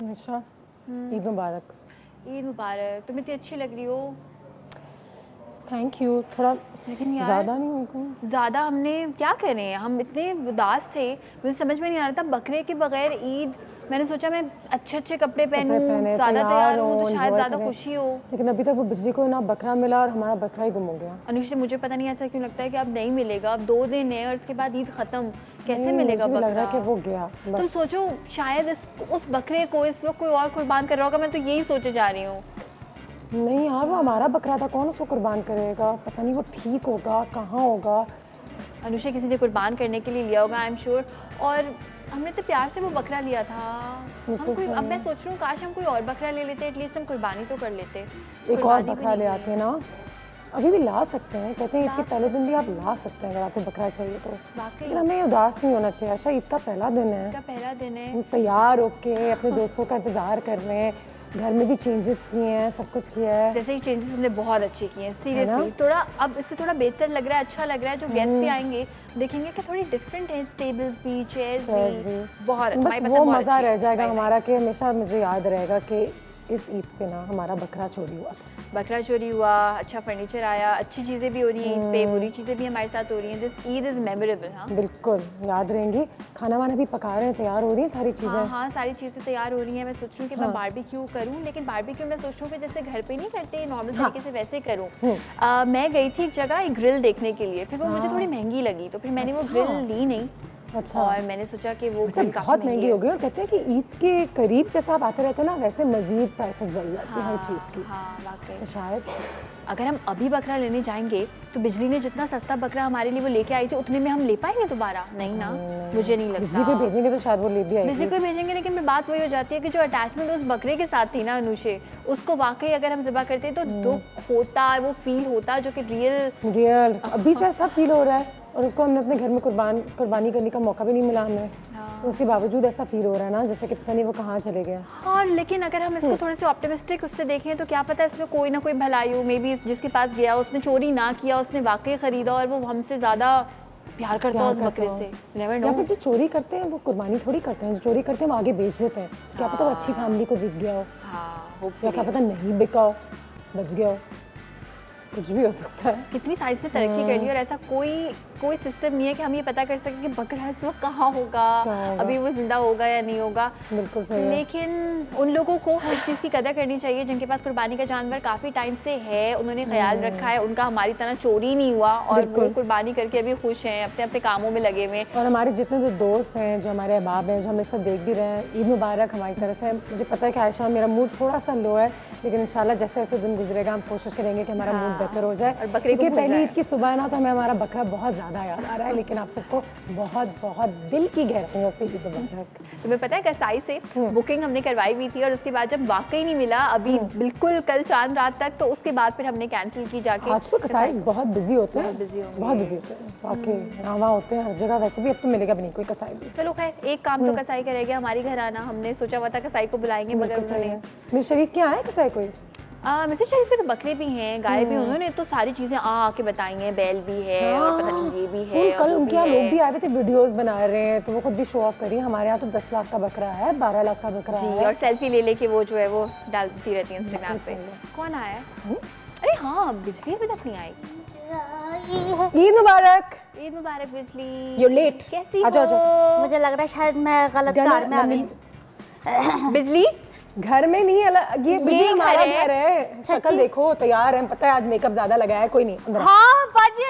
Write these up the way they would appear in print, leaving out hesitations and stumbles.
अच्छा, ईद मुबारक। ईद मुबारक। तुम इतनी अच्छी लग रही हो। Thank you. थोड़ा लेकिन यार ज़्यादा नहीं हो? ज़्यादा हमने क्या करें, हम इतने उदास थे, मुझे समझ में नहीं आ रहा था बकरे के बगैर ईद। मैंने सोचा मैं अच्छे अच्छे कपड़े पहनूं, ज़्यादा तैयार हूँ तो शायद ज़्यादा खुशी हो। लेकिन अभी तक वो बिजली को ना बकरा मिला और हमारा बकरा ही गुम हो गया। अनुष्का, मुझे पता नहीं ऐसा क्यों लगता है कि अब नहीं मिलेगा। अब 2 दिन है और उसके बाद ईद ख़त्म, कैसे मिलेगा बकरा? लग रहा है कि वो गया। तुम सोचो शायद उस बकरे को इस वक्त कोई और कुर्बान कर रहा होगा। मैं तो यही सोचे जा रही हूँ। नहीं यार, वो हमारा बकरा था, कौन उसको कुर्बान करेगा? पता नहीं वो ठीक होगा, कहाँ होगा। अनुष्का, किसी ने कुर्बान करने के लिए लिया होगा, आई एम श्योर। और हमने तो प्यार से वो बकरा लिया था। अब मैं सोच रही हूँ काश हम कोई और बकरा ले लेते, एटलीस्ट हम कुर्बानी तो कर लेते। एक और बकरा ले आते ना, अभी भी ला सकते हैं। कहते हैं ईद के पहले दिन भी आप ला सकते हैं अगर आपको बकरा चाहिए तो। लेकिन हमें उदास नहीं होना चाहिए। अच्छा, ईद का पहला दिन है, हम तैयार होके अपने दोस्तों का इंतजार कर रहे हैं। घर में भी चेंजेस किए हैं, सब कुछ किया है। जैसे ही चेंजेस हमने बहुत अच्छे किए हैं, सीरियसली। थोड़ा अब इससे थोड़ा बेहतर लग रहा है, अच्छा लग रहा है। जो गेस्ट भी आएंगे देखेंगे कि थोड़ी डिफरेंट है, टेबल्स भी, चेयर्स भी बहुत। बस वो मज़ा रह जाएगा हमारा कि हमेशा मुझे याद रहेगा कि इस ईद पे ना हमारा बकरा चोरी हुआ था। बकरा चोरी हुआ, अच्छा फर्नीचर आया, अच्छी चीज़ें भी हो रही हैं ईद पे, बुरी चीज़ें भी हमारे साथ हो रही हैं। This Eid is memorable. हाँ बिल्कुल याद रहेंगी। खाना वाना भी पका रहे हैं, तैयार हो रही है सारी चीज़ें। हाँ, सारी चीज़ें तैयार हो रही हैं। मैं सोच रही हूँ कि मैं बारबेक्यू करूँ, लेकिन बारबेक्यू मैं सोच रही हूँ कि जैसे घर पे नहीं करते नॉर्मल तरीके से वैसे करूँ। मैं गई थी एक जगह एक ग्रिल देखने के लिए, फिर वो मुझे थोड़ी महंगी लगी तो फिर मैंने वो ग्रिल ली नहीं। अच्छा। और मैंने सोचा कि वो बहुत महंगी हो गई। और कहते हैं कि ईद के करीब जैसा आप आते रहते हैं ना, वैसे मजीद प्राइसेस बढ़ जाती है हर चीज़ की। हाँ वाकई। तो शायद अगर हम अभी बकरा लेने जाएंगे तो बिजली ने जितना सस्ता बकरा हमारे लिए वो लेके आई थी उतने में हम ले पाएंगे दोबारा? नहीं ना, मुझे नहीं लगता। बिजली को भेजेंगे तो शायद वो ले भी आएगी। बिजली को भेजेंगे, लेकिन फिर बात वही हो जाती है कि जो अटैचमेंट उस बकरे के साथ थी ना अनुषे, उसको वाकई अगर हम ज़िबा करते तो दुख होता, वो फील होता जो कि रियल अभी से ऐसा फील हो रहा है। और उसको हमने अपने घर में कुर्बानी करने का मौका भी नहीं मिला हमें। तो उसके बावजूद ऐसा फील हो रहा है ना जैसे कि पता नहीं वो कहाँ चले गए। हाँ, लेकिन अगर हम इसको थोड़े से ऑप्टिमिस्टिक उससे देखें तो क्या पता इसमें कोई ना कोई भलाई हो। मे बी जिसके पास गया उसने चोरी ना किया, उसने वाकई ख़रीदा और वो हमसे ज़्यादा प्यार करता है उस बकरे से। Never know. जो चोरी करते हैं वो कुर्बानी थोड़ी करते हैं, जो चोरी करते हैं वो आगे बेच देते हैं। क्या पता वो अच्छी फैमिली को बिक गया हो, या क्या पता नहीं बिका हो, बच गया हो, कुछ भी हो सकता है। कितनी साइंस ने तरक्की कर ली और ऐसा कोई सिस्टम नहीं है कि हम ये पता कर सकें कि बकरा इस वक्त कहाँ होगा, अभी वो जिंदा होगा या नहीं होगा। बिल्कुल सही। लेकिन उन लोगों को इस चीज़ की कदर करनी चाहिए जिनके पास कुर्बानी का जानवर काफ़ी टाइम से है, उन्होंने ख्याल रखा है, उनका हमारी तरह चोरी नहीं हुआ और वो कुर्बानी करके अभी खुश हैं, अपने अपने कामों में लगे हुए। और हमारे जितने जो दोस्त हैं, जो हमारे अहबाब हैं, जो हमें सब देख भी रहे हैं, ईद मुबारक हमारी तरफ से। मुझे पता है कि आयशा मेरा मूड थोड़ा सा लो है, लेकिन इंशाल्लाह जैसे जैसे दिन गुजरेगा हम कोशिश करेंगे कि हमारा मूड बेहतर हो जाए। क्योंकि पहली ईद की सुबह है ना, तो हमें हमारा बकरा बहुत ज़्यादा याद आ रहा है। लेकिन आप सबको बहुत बहुत दिल की गहराइयों से ईद मुबारक। तुम्हें पता है कसाई से बुकिंग हमने करवाई हुई थी और उसके बाद जब वाकई नहीं मिला अभी बिल्कुल कल चांद रात तक, तो उसके बाद फिर हमने कैंसिल की जाके। आज तो कसाई बहुत बिजी होते हैं, बहुत बिजी होते हैं वाकई। वहाँ होते हैं हर जगह। वैसे भी अब तो मिलेगा भी नहीं कोई कसाई भी। चलो खैर, एक काम तो कसाई का रह गया, हमारी घर आना। हमने सोचा हुआ था कसाई को बुलाएंगे मगर उन्होंने। मिर्ज़ा शरीफ के आए कसाई कोई? मिर्ज़ा शरीफ के तो बकरे भी हैं, गाय भी, उन्होंने तो सारी चीज़ें आके बताई हैं। बैल भी है और पता नहीं ये भी है। कल उनके यहाँ लोग भी आए थे, वीडियोस बना रहे हैं, तो वो खुद भी शो ऑफ करी। हमारे यहाँ तो 10 लाख का बकरा है, 12 लाख का बकरा है। और सेल्फी ले लेके वो जो है वो डालती रहती है इंस्टाग्राम पे। कौन आया? अरे हाँ, बिजली अभी तक नहीं आई। ईद मुबारक। ईद मुबारक बिजली। You let. कैसी हो? मुझे लग रहा है शायद मैं गलत कार में आ गई। बिजली घर में नहीं, अलग ये हमारा घर है। शक्ल देखो, तैयार है। पता है आज मेकअप ज्यादा लगाया है, कोई नहीं। हाँ बाजी,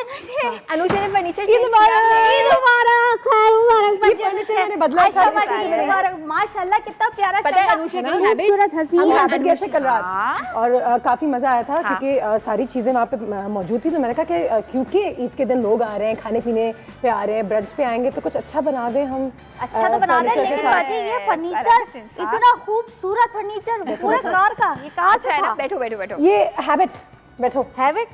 अनुषा ने फर्नीचर ईद मुबारक, खैर मुबारक। फर्नीचर मैंने बदला था। माशाल्लाह कितना प्यारा। पता है अनुषा की हैबिट कैसे कल रात, और काफी मजा आया था क्योंकि सारी चीजें वहाँ पे मौजूद थी। तो मैंने कहा कि क्योंकि ईद के दिन लोग आ रहे हैं, खाने पीने पे आ रहे हैं, ब्रंच पे आएंगे, तो कुछ अच्छा बना दें हम। अच्छा तो बना दें, लेकिन बाजी ये फर्नीचर इतना खूबसूरत फर्नीचर पूरे कार का, ये कहाँ से था? बैठो बैठो बैठो। ये हैबिट, बैठो। हैबिट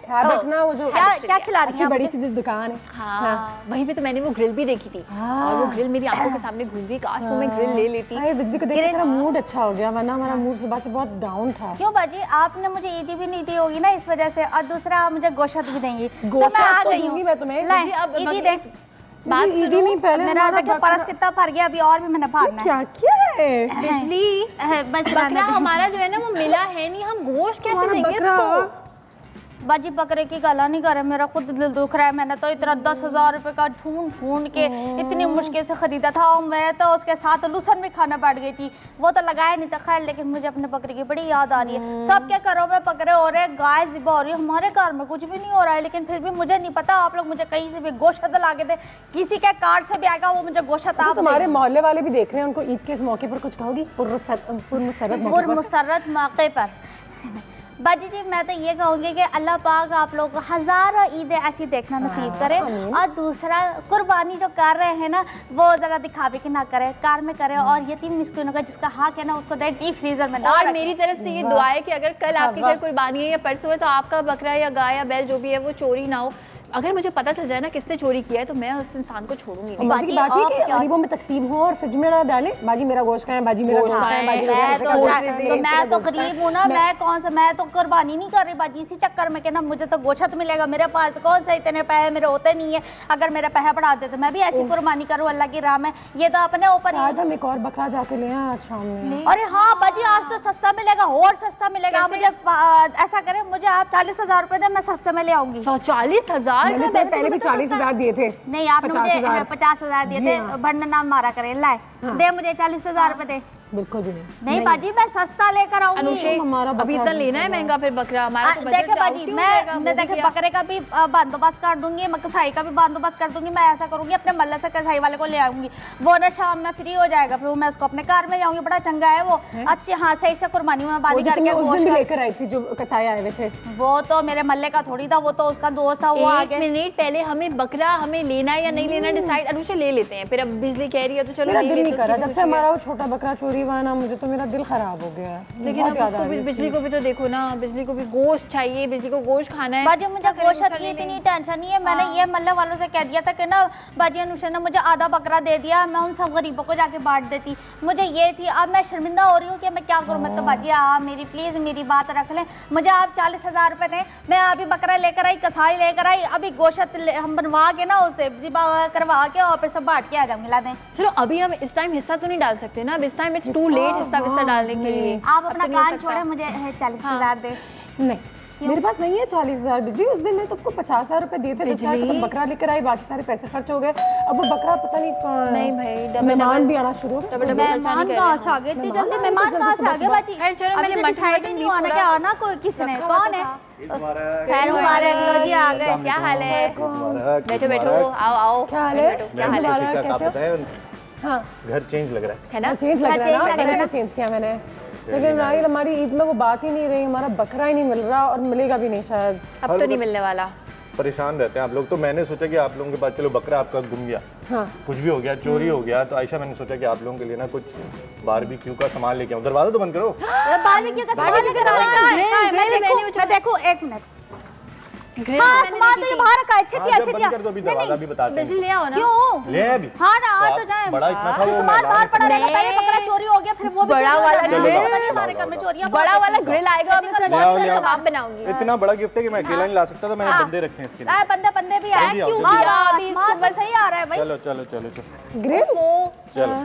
ना, वो जो क्या खिला रही है? बड़ी सी दुकान है। हाँ, वहीं पे तो मैंने वो ग्रिल भी देखी थी। और वो ग्रिल मेरी आंखों के सामने घूम रही। काश वो मैं ग्रिल ले लेती। अरे बिजली को देख के मेरा मूड अच्छा हो गया, वरना हमारा मूड सुबह से बहुत डाउन था। क्यों बाजी, आपने मुझे ईदी भी नहीं दी होगी ना इस वजह से, और दूसरा आप मुझे गोश्त भी देंगी। गोश्त तो दूंगी मैं तुम्हें। ईदी देख। बात ईदी नहीं, पहले मेरा देखो परस कितना भर गया, अभी और भी मैंने भागना है। क्या किया है है बिजली बस बकरा हमारा जो है ना वो मिला है नहीं, हम गोश्त कैसे देंगे इसको? बाजी बकरे की गला नहीं करे, मेरा खुद दिल दुख रहा है। मैंने तो इतना 10,000 रुपए का ढूंढ ढूंढ के इतनी मुश्किल से खरीदा था, और मैं तो उसके साथ लूसन भी खाना बैठ गई थी, वो तो लगाया नहीं था। खैर, लेकिन मुझे अपने बकरे की बड़ी याद आ रही है। सबके घरों में बकरे हो रहे हैं, गाय ज़िबा हो रही है, हमारे घर में कुछ भी नहीं हो रहा है। लेकिन फिर भी मुझे नहीं पता, आप लोग मुझे कहीं से भी गोश्त ला के दे, किसी के कार्ड से भी आएगा वो मुझे गोश्त। आप तुम्हारे मोहल्ले वाले भी देख रहे हैं, उनको ईद के इस मौके पर कुछ कहोगी? पुरमसरत मौके पर बाजी जी मैं तो ये कहूँगी कि अल्लाह पाक आप लोग को हज़ारों ईदें ऐसी देखना नसीब करे। और दूसरा, कुर्बानी जो कर रहे हैं ना वो ज़रा दिखावे की ना करे, कार में करे, और यतीम मिस्किनों का जिसका हक है ना उसको दे डीप फ्रीजर में ना। और मेरी तरफ से ये दुआ है कि अगर कल आपके घर कुर्बानी है या परसों है तो आपका बकरा या गाय या बैल जो भी है वो चोरी ना हो। अगर मुझे पता चल जाए ना किसने चोरी किया है तो मैं उस इंसान को छोड़ूंगी नहीं। बाकी बात है कि गरीबों में तकसीम हो और फ्रिज में ना डालें, बाजी मेरा गोश्त खाएं, बाजी मेरा गोश्त खाएं, बाजी मैं तो गरीब हूँ ना, मैं कौन सा, मैं तो कुर्बानी नहीं कर रही बाजी इसी चक्कर में कि ना मुझे तो गोश्त मिलेगा। मेरे पास कौन सा इतने पैसे मेरे होते नहीं है, अगर मेरे पैसे बढ़ाते तो मैं भी ऐसी कुर्बानी करूँ अल्लाह की राह में। ये तो अपने ऊपर ही। हम एक और बकरा जाके ले आए आज शाम में। अरे हाँ बाजी आज तो सस्ता मिलेगा और सस्ता मिलेगा। मुझे ऐसा करें, मुझे आप 40,000 रुपए दे, मैं सस्ते में ले आऊंगी। 40,000 पहले 40,000 दिए थे। नहीं, आपने मुझे 50,000 दिए थे, भंड नाम मारा करे। लाए दे मुझे 40,000 रुपए दे। बिल्कुल भी नहीं बाजी मैं सस्ता लेकर आऊंगी। अभी इतना लेना है महंगा फिर बकरा हमारा तो देखे बाजी मैं देखे बकरे का भी बंदोबस्त कर दूंगी, कसाई का भी बंदोबस्त कर दूंगी। मैं ऐसा करूंगी अपने मल्ले से कसाई वाले को ले आऊंगी, वो ना शाम में फ्री हो जाएगा, फिर मैं उसको अपने कार में जाऊंगी। बड़ा चंगा है वो, अच्छी हाँ सही से कुर्बानी में बाजी करके लेकर आई थी जो कसाई आए हुए थे। वो तो मेरे मल्ले का थोड़ी था, वो तो उसका दोस्त था। वो आगे मिनट पहले हमें बकरा हमें लेना है या नहीं लेना डिसाइड अनुषा ले लेते हैं, फिर अब बिजली कह रही है तो चलो। दिल नहीं कर रहा जब से हमारा वो छोटा बकरा चोरी हुआ ना, मुझे तो मेरा दिल खराब हो गया है। लेकिन अब उसको भी, बिजली को भी तो देखो ना, बिजली को भी गोश्त चाहिए, बिजली को गोश्त खाना है। बाजी मुझे गोश्त की इतनी टेंशन नहीं है। मैंने ये मल्ले वालों से कह दिया था कि ना बाजी अनुषा ने मुझे आधा बकरा दे दिया, मैं उन सब गरीबों को जाके बांट देती। मुझे ये थी, अब मैं शर्मिंदा हो रही हूँ कि मैं क्या करूँ। मैं तो बाजी आप मेरी प्लीज मेरी बात रख लें, मुझे आप 40,000 रुपए दें। मैं अभी बकरा लेकर आई, कसाई लेकर आई, अभी गोश्त हम बनवा के ना उसे करवा के और फिर सब बांट के आ जाऊंगी। ला दें। चलो अभी हम इस टाइम हिस्सा तो नहीं डाल सकते ना, अब इस टाइम इट्स टू लेट हिस्सा डालने के लिए। आप अपना कान छोड़े, मुझे 40,000 दे। नहीं मेरे पास नहीं है 40,000 बिजली। उस दिन मैं तुमको 50,000 रुपए दिए थे, तो बकरा लेकर आई, बाकी सारे पैसे खर्च हो गए। अब वो बकरा पता नहीं भाई मेहमान भी आना शुरू हो गए। मेहमान कहाँ से आ गए इतनी जल्दी? मेहमान कहाँ से आ गए बाजी? खैर चलो मैंने डिसाइड ही नहीं हुआ ना क्या आना कोई किसने, कौन है? खैर मुबारक लो जी आ गए। क्या हाल है? बैठो बैठो, आओ आओ। क्या हाल है? क्या हाल है? कैसे? हाँ घर चेंज लग रहा है ना? चेंज लग रहा है ना, चेंज किया मैंने। लेकिन राहिल हमारी ईद में वो बात ही नहीं रही, हमारा बकरा ही नहीं मिल रहा और मिलेगा भी नहीं शायद। अब तो नहीं मिलने वाला। परेशान रहते हैं आप लोग। तो मैंने सोचा कि आप लोगों के पास चलो बकरा आपका गुम गया, हाँ। कुछ भी हो गया, चोरी हो गया, तो आयशा मैंने सोचा कि आप लोगों के लिए ना कुछ बारबेक्यू का सामान लेके आऊं। दरवाजा तो बंद करो। बारबेक्यू का सामान लेकर आ रहा है। मैं देखूं एक मिनट। हाँ सामान तो ये बाहर रखा है। छतिया बंद कर दो, अभी दरवाजा भी बताते हैं। बिजली ले आओ ना। क्यों? ले अभी। हाँ ना आ तो जाए। बड़ा इतना था वो सामान बाहर पड़ा रहेगा, पहले बकरा चोरी हो गया, फिर वो बड़ा वाला हमारे घर में चोरियां। बड़ा वाला ग्रिल आएगा और मैं सिर्फ कबाब बनाऊंगी। इतना बड़ा गिफ्ट है कि मैं अकेला नहीं ला सकता था, मैंने बंदे रखे हैं इसके लिए। बंदे भी आए। सामान तो सही आ रहा है भाई। चलो चलो चलो चलो ग्रिल चलो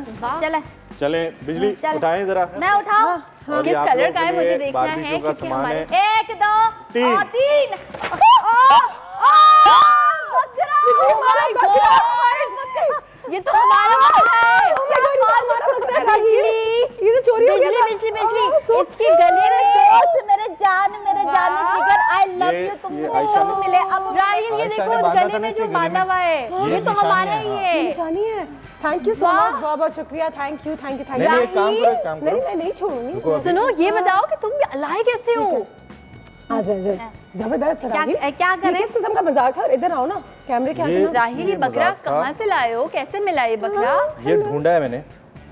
चले चले। बिजली उठाएं जरा। मैं उठाऊं? किस कलर का है मुझे देखना है क्योंकि हमारे 1 2 3 ये तो हमारा बकरा है। ये तो चोरी हो गया। बिजली इसके गले में दोस्त मेरे जान जिगर आई लव यू। तुम मिले अब राहिल ये देखो उस गले में जो बांधा हुआ है ये तो हमारा ही है। निशानी है। थैंक यू सो मच, बहुत बहुत शुक्रिया। Thank you. नहीं काम करो। मैं नहीं छोड़ूंगी। सुनो ये बताओ कि तुम लाए कैसे हो? आ जाए जबरदस्त। क्या करें? किस किस्म का मजाक था? इधर आओ ना कैमरे के आगे। राहिल ये बकरा कहाँ से लाए हो, कैसे मिला ये बकरा? ये ढूंढा है मैंने,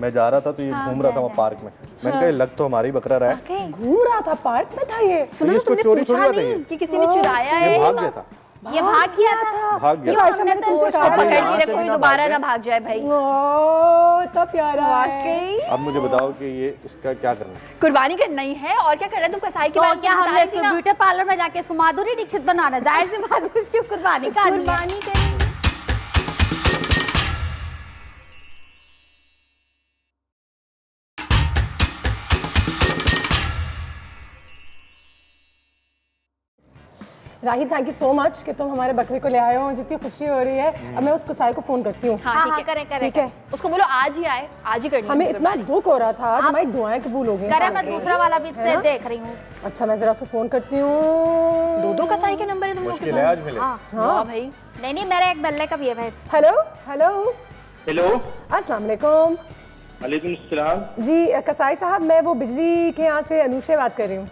मैं जा रहा था तो ये घूम रहा था वहाँ पार्क में। मैंने कहा लग तो हमारा ही बकरा रहा है। घूम रहा था पार्क में था ये। सुनो इसको चोरी थोड़ी आता है कि किसी ने चुराया है। भाग गया था। ये भाग गया था। भाग गया। आयशा मैंने तुमसे कहा पकड़ लिए कोई दोबारा ना भाग जाए भाई। इतना प्यारा वाकई। अब मुझे बताओ कि ये इसका क्या करना है? कुर्बानी करना ही है और क्या करना है? तुम कसाई की बात क्या हमने इसको ब्यूटी पार्लर में जाके इसको माधुरी दीक्षित बनाना? जाहिर सी बात है इसकी कुर्बानी करनी। राही थैंक यू सो मच कि तुम हमारे बकरे को ले आए हो, जितनी खुशी हो रही है। अब मैं उस कसाई को फोन करती हूँ। हाँ ठीक है, उसको बोलो आज ही आए, आज ही करनी है। हमें इतना दुख हो रहा था, आज हमारी दुआएं कबूल हो गई। मैं दूसरा वाला भी देख रही हूँ। अच्छा मैं जरा उसको फोन करती हूँ। दो कसाई के नंबर है तुम लोग के पास? आज मिले। हाँ भाई। नहीं मेरा एक बल्ले का भी है भाई। हेलो हेलो हेलो, अस्सलाम वालेकुम। वालेकुम सलाम। जी कसाई साहब, मैं वो बिजली के यहाँ से अनुषे बात कर रही हूँ।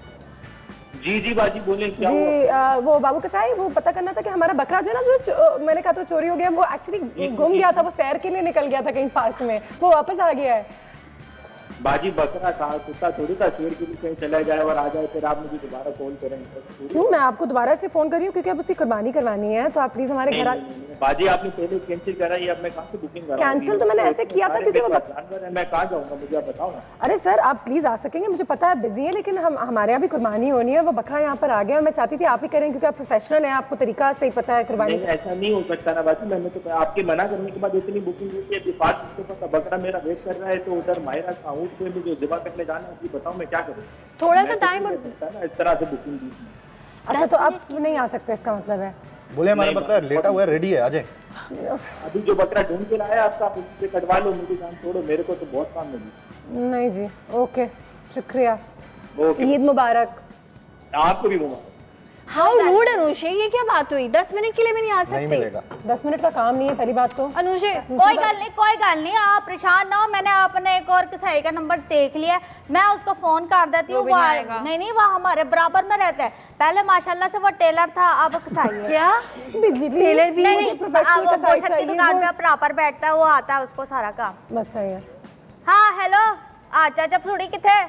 जी बाजी बोले क्या जी वो बाबू कसाई, वो पता करना था कि हमारा बकरा जो है ना, जो मैंने कहा तो चोरी हो गया, वो एक्चुअली गुम गया था। वो सैर के लिए निकल गया था कहीं पार्क में, वो वापस आ गया है। बाजी बकरा कहा कुत्ता थोड़ी था, शेर के लिए कहीं चला जाए और आ जाए, फिर आप मुझे दोबारा कॉल करेंगे। क्यों, मैं आपको दोबारा से फोन कर रही हूँ क्योंकि अब उसकी कुर्बानी करवानी है, तो आप प्लीज हमारे घर बाजी आपने पहले कैंसिल करा, ये अब मैं कहाँ से बुकिंग करा? कैंसिल तो मैंने ऐसे किया था क्योंकि वो जानवर है, मैं कहाँ जाऊँगा, मुझे आप बताओ ना। अरे सर आप प्लीज आ सकेंगे, मुझे पता है बिजी है, लेकिन हमारे यहाँ भी कुर्बानी होनी है। वो बकरा यहाँ पर आ गया और मैं चाहती थी आप ही करें क्योंकि आप प्रोफेशनल हैं, आपको तरीका सही पता है कुर्बानी। ऐसा नहीं हो सकता ना बाजी, मैंने तो आपके मना करने के बाद इतनी बुकिंग हुई है, 5 हफ्तों का बकरा मेरा वेट कर रहा है, तो उधर मायरा का ऊँट पे मुझे ज़िबा करने जाना है, बताओ मैं क्या करूँ? थोड़ा सा टाइम इस तरह से बुकिंग दी। अच्छा तो आप नहीं आ सकते, इसका मतलब है? बोले हमारा बकरा लेटा हुआ है, रेडी है, आ जाए। अभी जो बकरा ढूंढ के लाया आपका, आप उससे कटवा लो, मुझे काम छोड़ो, मेरे को तो बहुत काम लगी। नहीं जी, ओके शुक्रिया, ओके ईद मुबारक। आपको भी मुबारक। हाउ रूड अनुषे, ये क्या बात हुई? 10 मिनट के लिए भी नहीं आ सकते? नहीं मिलेगा, 10 मिनट का काम नहीं है पहली बात तो। अनुषे कोई गल नहीं, आप परेशान ना हो। मैंने अपने एक और कसाई का नंबर देख लिया, मैं उसको फोन कर देती हूँ। नहीं वो हमारे बराबर में रहता है। पहले माशाल्लाह से वो टेलर था, अब कसाई है। क्या बिजली टेलर भी नहीं, प्रोफेशनल कसाई चाहिए। दुकान में प्रॉपर बैठता है, वो आता है, उसको सारा काम बस सही है। हाँ हेलो, अच्छा जब थोड़ी किथे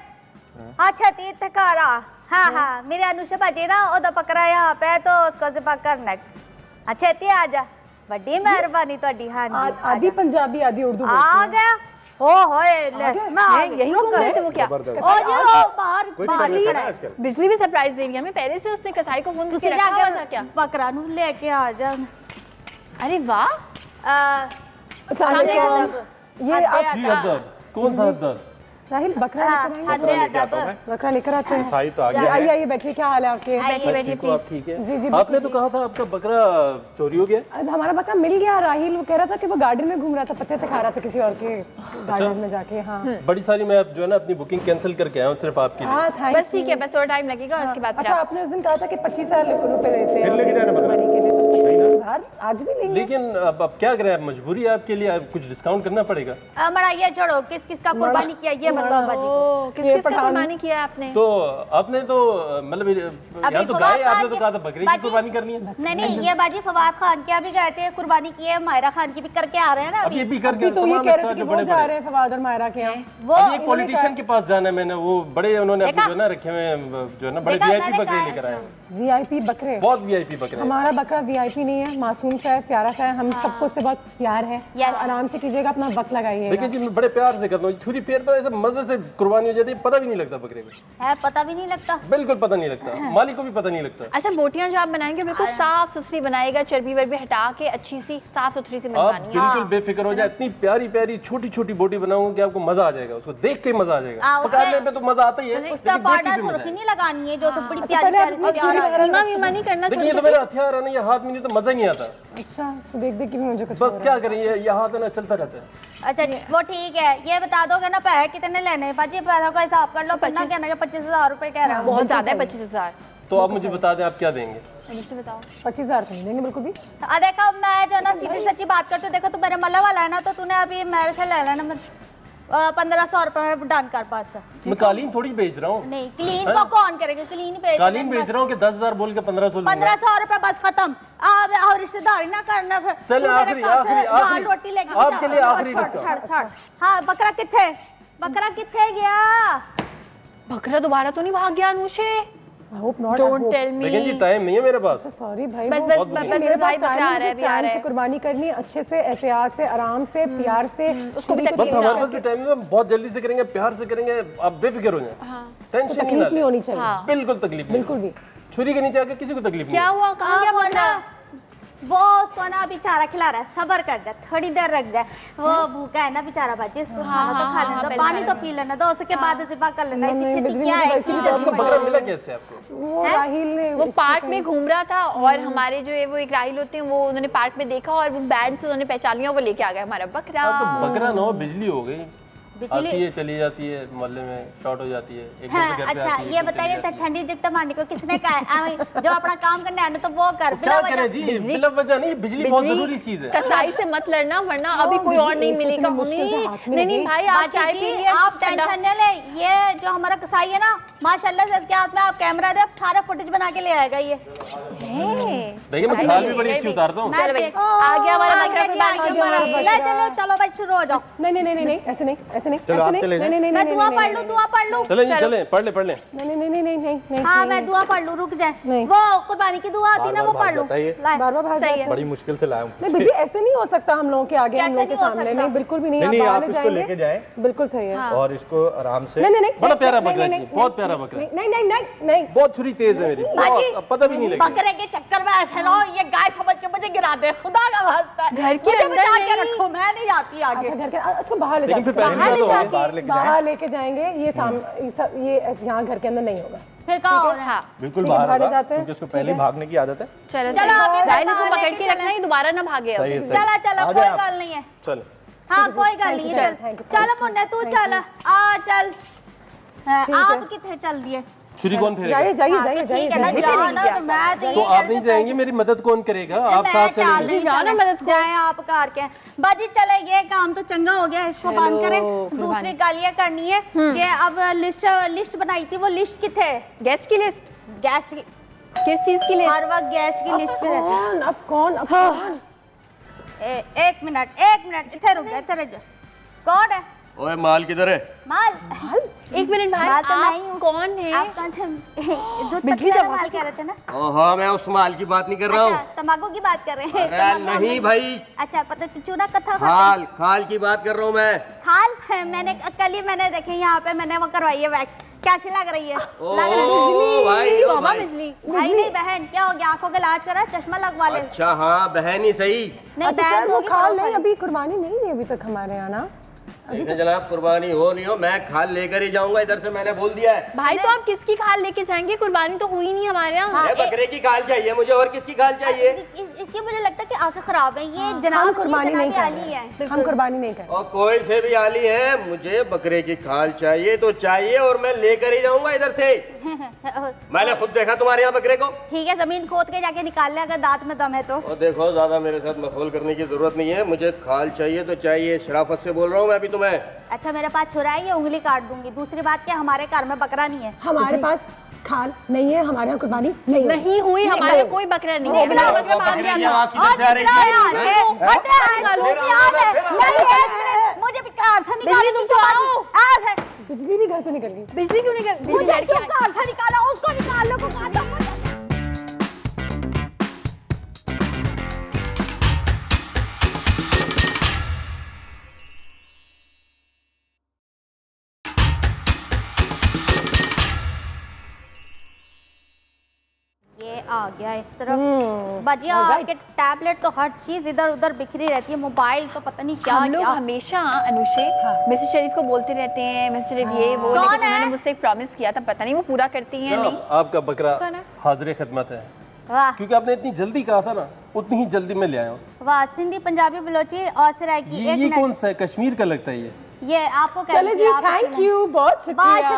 अच्छा तीर तकारा। हाँ मेरे अनुषा बाजी ना ओदा पकड़ा यहाँ पे, तो उसको ज़िबा करना। अच्छा ती आजा, बड़ी मेहरबानी तोड़ी। हाँ जी, आधी पंजाबी आधी उर्दू आ गया। ओ होए यही घूम रहे थे वो क्या? बिजली भी सरप्राइज दे रही है हमें पहले से। उसने कसाई को फोन करके रखा हुआ था क्या? बकरा नु लेके आ जा। अरे वाह, ये आप जी अदर, कौन सा अदर? राहिल बकरा बकरा लेकर आते हैं। साई तो आ गया। आइए आइए बैठिए, क्या हाल है आपके? बैठिए तो आप ठीक है? जी जी आपने तो कहा था आपका बकरा चोरी हो गया। हमारा बकरा मिल गया। राहिल वो कह रहा था कि वो गार्डन में घूम रहा था, पत्ते खा रहा था किसी और के गार्डन में जाके। हाँ बड़ी सारी मैं जो है ना अपनी बुकिंग कैंसिल करके आया हूँ सिर्फ आपके लिए। हाँ थैंक बस ठीक है, बस थोड़ा टाइम लगेगा उसके बाद। अच्छा आपने उस दिन कहा था कि 25,000 रुपए लेते हैं फिर लेके जाना बकरा के लिए, तो 25,000 आज भी लेंगे। लेकिन अब क्या करें, मजबूरी है आपके लिए, कुछ डिस्काउंट करना पड़ेगा। मड़ा ये छोड़ो, किस किस का कुर्बानी किया ये बताओ बाजी। किस किस का कुर्बानी किया आपने? तो आपने तो मतलब यहाँ तो गाय, आपने तो कहा था बकरी की कुर्बानी करनी है। नहीं ये बाजी फवाद खान के अभी गए थे, कुर्बानी की है, मायरा खान की भी करके आ रहे हैं ना अब ये भी करके। तो ये कह रहे थे कि वो जा रहे हैं फवाद और मायरा के यहाँ। वो अब ये पॉलिटिशियन के पास जाना है, मैंने वो बड़े उन्होंने अपने जो ना रखे हुए जो है ना बड़े वीआईपी बकरे लेकर आए। वीआईपी बकरे? बहुत वीआईपी बकरे। हमारा बकरा वीआईपी नहीं है, मासूम सा है, प्यारा सा है, हम सबको उससे बहुत प्यार है। आराम से कीजिएगा, अपना वक्त लगाइए। देखिए जी मैं बड़े प्यार से करता हूँ, छुरी फेर पर ऐसे मजे से कुर्बानी हो जाती है, पता भी नहीं लगता बकरे को। है पता भी नहीं लगता, बिल्कुल पता नहीं लगता, मालिक को भी पता नहीं लगता। अच्छा बोटियां जो आप बनाएंगे बिल्कुल साफ सुथरी बनाएगा, चर्बी वर्बी हटा के अच्छी सी साफ सुथरी सी आप बनवानी है। बिल्कुल बेफिक्र हो जाए, इतनी प्यारी प्यारी छोटी छोटी बोटी बनाऊंगा कि आपको मजा आ जाएगा, उसको देख के मजा आ जाएगा। पकाने में तो मजा आता ही है, उसका पाउडर सुर्खी नहीं लगानी है, जो सब बड़ी प्यारी प्यारी करना। देखिए ये तो मेरा हथियार है ना, ये हाथ में नहीं तो मजा ही नहीं आता। अच्छा इसको देख देख के भी मुझे कुछ बस क्या करें, ये हाथ है ना चलता रहता है। अच्छा वो ठीक है, ये बता दोगे ना पैसे कितने लेने हैं बाजी? पैसा का हिसाब कर लो, पन्ना कहना कि 25,000 रुपए कह रहा है। बहुत ज्यादा है 25,000। तो आप मुझे बता दें आप क्या देंगे? मुझे बताओ। 25,000 तो नहीं देंगे बिल्कुल भी। देखो मैं जो ना सीधी सच्ची बात करती हूँ, देखो तू मेरे मल्ला वाला है ना, तो तूने अभी मेरे से ले लेना 1500 रुपए में डान कर पास। मैं कालीन थोड़ी बेच रहा हूँ। नहीं क्लीन को कौन करेगा, क्लीन बेच कालीन बेच रहा हूँ कि 10,000 बोल के 1500 रुपए बस खत्म। और रिश्तेदारी ना करना फिर। चल आखिरी रोटी लेके आपके लिए आखिरी डिस्काउंट। हाँ बकरा किथे, बकरा किथे गया? बकरा दोबारा तो नहीं भाग गया Anushe? I hope not. Don't tell me. लेकिन जी टाइम नहीं है मेरे पास। सॉरी भाई, बस मेरे भाई पास बकरा आ रहा है, भी आ रहा है। कुर्बानी करनी अच्छे से, एहतियात से, आराम से, प्यार से। उसको भी बस हमारे पास भी टाइम नहीं है, बहुत जल्दी से करेंगे, प्यार से करेंगे, आप बेफिक्र हो जाए। टेंशन तकलीफ नहीं होनी चाहिए। बिल्कुल तकलीफ बिल्कुल भी। छुरी के नीचे आके किसी को तकलीफ नहीं। क्या हुआ, कहाँ गया बकरा? वो उसको ना बेचारा खिला रहा है, सब्र कर जाए, थोड़ी देर रख जाए, वो भूखा है ना बेचारा बच्चे, इसको खाना तो खा लेना दो, पानी तो पी लेना दो, उसके बाद ज़िबा कर लेना। क्या है बकरा मिला कैसे आपको? वो राहिल ने वो पार्क में घूम रहा था और हमारे जो है वो एक राहिल होते हैं, वो उन्होंने पार्क में देखा और वो बैंड से उन्होंने पहचान लिया, वो लेके आ गया हमारा बकरा। तो बकरा ना हो, बिजली हो गई, आती है चली जाती है, मोहल्ले में शॉर्ट हो जाती है, एकदम से घर पे अच्छा आती है, ये बताइए ठंडी दिखता मारने को किसने कहा है? जो अपना काम करने आना तो वो कर, क्या करें जी, बिला वजह नहीं, बिजली बहुत जरूरी चीज है। कसाई से मत लड़ना वरना अभी कोई और नहीं मिलेगा। नहीं भाई आप चाय पीजिए, आप टेंशन न ले, ये जो हमारा कसाई है ना माशाल्लाह से इसके हाथ में आप कैमरा दे, सारा फुटेज बना के ले आएगा ये। देखिए मैं दाल भी बड़ी अच्छी उतारता हूँ। आ गया हमारा बकरा कुर्बानी। चलो चलो भाई शुरू हो जाओ। नहीं नहीं नहीं नहीं ऐसे नहीं, ऐसे नहीं, चलो आप चले जाएं। मैं दुआ पढ़ लूं, दुआ पढ़ लूं। चले जी चले, पढ़ ले पढ़ ले। नहीं नहीं नहीं नहीं नहीं नहीं। हाँ मैं दुआ पढ़ लूं, रुक जाए। वो कुर्बानी की दुआ आती ना वो पढ़ लूं। बार बार भाग जाता है। बड़ी मुश्किल से लाया हूं। नहीं बिजी ऐसे नहीं हो सकता हम लोगों के आगे, हम लोगों के सामने नहीं, बिल्कुल भी नहीं। नहीं आप इसको लेके जाएं, बिल्कुल सही है। और इसको आराम से। नहीं नहीं बड़ा प्यारा बकरा जी, बहुत प्यारा बकरा। नहीं नहीं नहीं नहीं, बहुत छुरी तेज है मेरी, पता भी नहीं लगेगा। बकरे के चक्कर में ऐसे ना ये गाय समझ के मुझे गिरा दे, खुदा का वास्ता है। घर के अंदर नहीं रखो, मैं नहीं आती आगे। अच्छा घर के उसको बाहर ले लेकिन फिर जाएंगे, बाहर लेके जाएंगे। ये यहाँ घर के अंदर नहीं होगा। फिर कहाँ हो रहा है? बिल्कुल बाहर होगा, क्योंकि उसको पहले भागने की आदत है। चलो राहिल इसको पकड़ के रखना ही, दोबारा ना भागे। चला चला कोई गल नहीं है। चल हाँ कोई गल नहीं है, चल मुन्ने तू चल, आ चल। आप कितने चल दिए? छुरी कौन फेरेगा? जाइए जाइए जाइए जाइए। तो आप नहीं जाएंगी, मेरी मदद कौन करेगा? आप साथ चलेंगे। जाओ मदद जाए आप कार के। बाजी चले, ये काम तो चंगा हो गया, इसको बंद करें। दूसरी गाल ये करनी है कि अब लिस्ट बनाई थी, वो लिस्ट किथे? गेस्ट की लिस्ट? गेस्ट की किस चीज की लिस्ट? हर वक्त गेस्ट की लिस्ट पे रहती है। अब कौन? एक मिनट इधर रुक जा, इधर रुक जा। कौन है? ओए माल किधर है? माल? एक मिनट भाई, आप कौन है? आप कौन से दूध पत्ती वाला माल कह रहे थे ना? हाँ मैं उस माल की बात नहीं कर रहा हूँ। तंबाकू की बात कर रहे हैं? अरे नहीं भाई। अच्छा पता चूना कथा खाल की बात कर रहा हूँ मैं। खाल है, मैंने कल ही मैंने देखे यहाँ पे, मैंने वो करवाई है वैक्स। कैसी लग रही है? बिजली भाई नहीं बहन, क्या हो गया? आंखों का इलाज करा, चश्मा लगवा ले। अच्छा हाँ बहन ही सही। नहीं बहन वो खाल नहीं, अभी कुर्बानी नहीं है अभी तक हमारे यहाँ ना। देखिए जनाब, कुर्बानी हो नहीं हो, मैं खाल लेकर ही जाऊंगा, इधर से मैंने बोल दिया है। भाई तो आप किसकी खाल लेके जाएंगे? कुर्बानी तो हुई नहीं हमारे यहाँ। बकरे की खाल चाहिए मुझे, और किसकी खाल चाहिए? इसकी मुझे लगता है कि आंखें खराब है। ये जनाब कुर्बानी नहीं कर, हम कुर्बानी नहीं कर। और कोई से भी आली है, मुझे बकरे की खाल चाहिए तो चाहिए, और मैं लेकर ही जाऊंगा इधर से। मैंने खुद देखा तुम्हारे यहाँ बकरे को। ठीक है, जमीन खोद के जाके निकाल ले अगर दांत में दम है तो। और देखो ज्यादा मेरे साथ मखौल करने की जरूरत नहीं है, मुझे खाल चाहिए तो चाहिए, शराफत से बोल रहा हूँ मैं अभी तुम्हें। अच्छा मेरे पास छुरा है, ये उंगली काट दूंगी। दूसरी बात क्या, हमारे घर में बकरा नहीं है। हमारे पास खाल नहीं है, हमारे यहाँ कुर्बानी नहीं हुई, हमारे कोई बकरा नहीं है। मुझे भी कार से निकालो, बिजली भी घर से निकल गई। बिजली क्यों निकल? मुझे क्यों कार से निकाला? उसको निकाल लो, ये आ गया इस तरफ। बजिया आपके टैबलेट तो हर चीज इधर उधर बिखरी रहती है, मोबाइल तो पता नहीं क्या। हम लोग हमेशा अनुषे मिसेस शरीफ को बोलते रहते हैं, मिसेस शरीफ ये वो, लेकिन उन्होंने मुझसे एक प्रॉमिस किया था, पता नहीं वो पूरा करती हैं नहीं। आपका बकरा हाजिर खिदमत है, क्योंकि आपने इतनी जल्दी कहा था ना, उतनी ही जल्दी मैं ले आया हूँ। वाह, सिंधी पंजाबी बलोची और सराइकी। ये कौन सा है? कश्मीर का लगता है ये आपको चले जी, थैंक यू, बहुत शुक्रिया।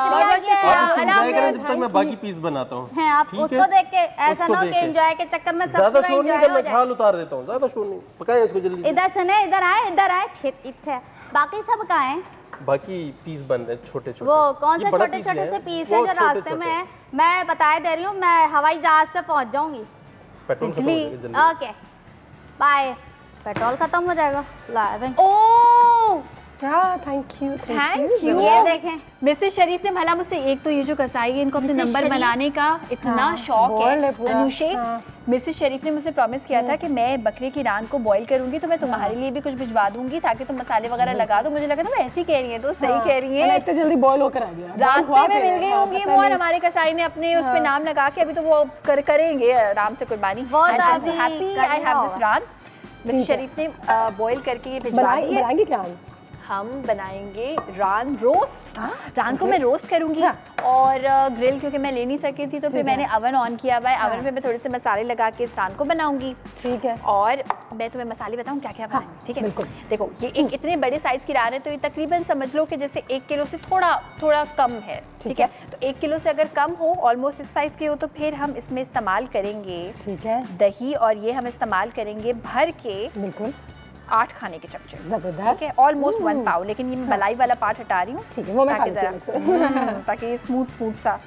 जब तक मैं बाकी पीस बनाता हूँ। आप उसको देख के ऐसा ना कि एंजॉय के चक्कर में ज्यादा शोर नहीं करना, खाल उतार देता हूँ, ज्यादा शोर नहीं, पकाएं इसको जल्दी। इधर सुने, इधर आए इधर। बाकी सब कहाँ हैं? बाकी पीस बन रहे छोटे छोटे। वो कौन से छोटे छोटे से पीस है जो रास्ते में है? मैं बताए दे रही हूँ, मैं हवाई जहाज से पहुँच जाऊंगी। Okay bye. पेट्रोल खत्म हो जाएगा। Oh thank you. ये देखें, मिसेस शरीफ ने भला मुझसे एक तो ये जो कसाई है इनको अपने नंबर बनाने का इतना शौक है अनुशे। मिसेस शरीफ ने मुझसे प्रॉमिस किया था कि मैं बकरे की रान को बॉईल करूंगी तो मैं तुम्हारे लिए भी कुछ भिजवा दूंगी ताकि तुम मसाले वगैरह लगा दो। मुझे लगा था मैं ऐसी कह रही है तो सही कह रही है, इतने जल्दी बॉईल होकर आ गया, रास्ते में मिल गई होंगी वो और हमारे कसाई ने अपने उस पे नाम लगा के अभी तो वो करेंगे आराम से कुर्बानी। मिसेस शरीफ ने बॉईल करके ये भिजवा दी है। बनाएंगे क्या हम बनाएंगे रान रोस्ट। रान को मैं रोस्ट करूंगी और ग्रिल क्योंकि मैं ले नहीं सकी थी तो फिर मैंने अवन ऑन किया हुआ है। अवन में मैं थोड़े से मसाले लगा के इस रान को बनाऊंगी। ठीक है। और मैं तुम्हें मसाले बताऊं क्या क्या बनाएंगे, ठीक है? बिल्कुल। देखो ये एक इतने बड़े साइज की रान है तो ये तकरीबन समझ लो कि जैसे 1 किलो से थोड़ा कम है, ठीक है? तो 1 किलो से अगर कम हो, ऑलमोस्ट इस साइज के हो, तो फिर हम इसमें इस्तेमाल करेंगे, ठीक है, दही। और ये हम इस्तेमाल करेंगे भर के, बिल्कुल 8 खाने के चमचे, जबरदस्त, ठीक है? ऑलमोस्ट 1 पाव। लेकिन ये मैं मलाई वाला पार्ट हटा रही हूँ, ठीक है, वो मैं ताकि ये स्मूथ सा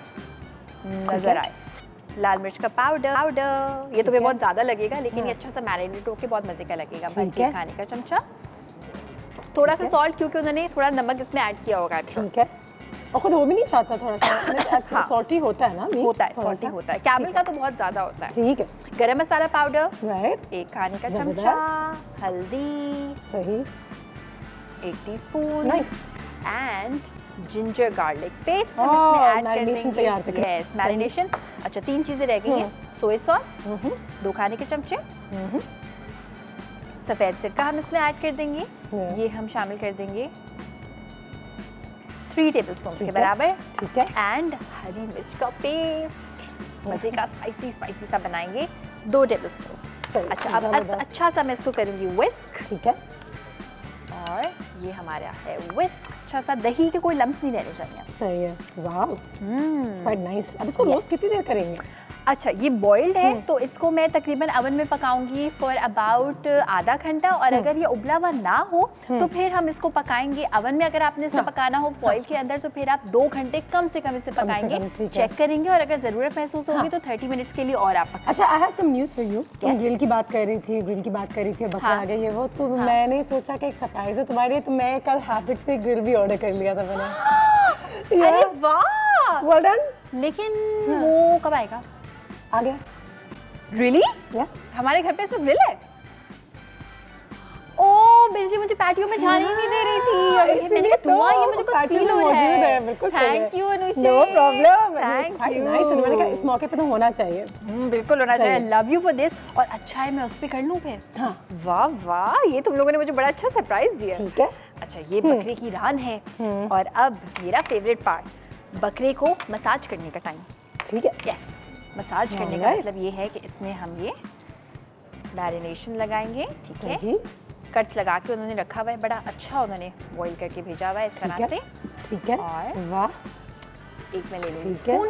नजर आए। लाल मिर्च का पाउडर, ये तुम्हें बहुत ज्यादा लगेगा लेकिन ये अच्छा सा मैरिनेट होके बहुत मजे का लगेगा। भर के खाने का चमचा, थोड़ा सा सॉल्ट क्योंकि उन्होंने थोड़ा नमक इसमें ऐड किया होगा, ठीक है? और खुद वो भी नहीं चाहता थोड़ा सा सॉल्टी होता है ना? होता है, सॉल्टी होता है। कैमल का तो बहुत ज्यादा होता है, ठीक है। गरम मसाला पाउडर, राइट, 1 खाने का चमचा। हल्दी, सही, 1 teaspoon. Nice. And ginger garlic paste हम इसमें ऐड कर देंगे। Yes, marination. अच्छा 3 चीजें रह गई हैं। सोया सॉस 2 खाने के चमचे, सफेद सिरका हम इसमें ऐड कर देंगे, ये हम शामिल कर देंगे 3 टेबलस्पून के बराबर, ठीक है। एंड हरी मिर्च का पेस्ट, मजे का स्पाइसी सा बनाएंगे 2 टेबलस्पून। अच्छा अब अच्छा सा मैं इसको करूंगी विस्क, ठीक है। और ये हमारा है विस्क, अच्छा सा, दही के कोई लम्स नहीं रहने चाहिए। सही है, वाह, क्वाइट नाइस। अब इसको रोस्ट कितनी देर करेंगे? अच्छा ये बॉइल्ड है तो इसको मैं तकरीबन अवन में पकाऊंगी फॉर अबाउट आधा घंटा। और अगर ये उबला हुआ ना हो तो फिर हम इसको पकाएंगे अवन में। अगर आपने इसे पकाना हो फॉइल के अंदर तो फिर आप 2 घंटे कम से कम इसे पकाएंगे, चेक करेंगे। और अगर जरूरत महसूस होगी तो 30 मिनट्स के लिए और आप पकाएंगे। अच्छा I have some news for you. तुम ग्रिल की बात कर रही थी, बकरा आ गई है वो, तो मैंने सोचा कि एक सरप्राइज है तुम्हारे लिए, तो मैं कल हैबिट से ग्रिल भी ऑर्डर कर लिया था मैंने। अरे वाह, वेल डन। लेकिन वो कब आएगा? आ गया। Really? Yes. हमारे घर पे सिर्फ ग्रिल है। ओह बिजली मुझे पैटियो में जाने ही नहीं दे रही थी और ये मैंने कहा धुआं, ये मुझे कुछ फील हो रहा है। बिल्कुल thank you Anusha. No problem, thank you. Nice, मैंने कहा इस मौके पे तो होना चाहिए। बिल्कुल होना चाहिए। Love you for this. और अच्छा है मैं उस पे कर लूं फिर। हाँ वाह वाह, ये तुम लोगों ने मुझे बड़ा अच्छा सरप्राइज दिया। ठीक है। अच्छा ये बकरे की रान है और अब मेरा फेवरेट पार्ट, बकरे को मसाज करने का टाइम। ठीक है। यस, मसाज करने का मतलब ये है कि इसमें हम ये मैरिनेशन लगाएंगे, ठीक है। कट्स लगा के उन्होंने रखा हुआ है, बड़ा अच्छा उन्होंने बॉईल करके भेजा हुआ है इस तरह से, ठीक है। और वाह, एक मैं ले लूँगी स्पून,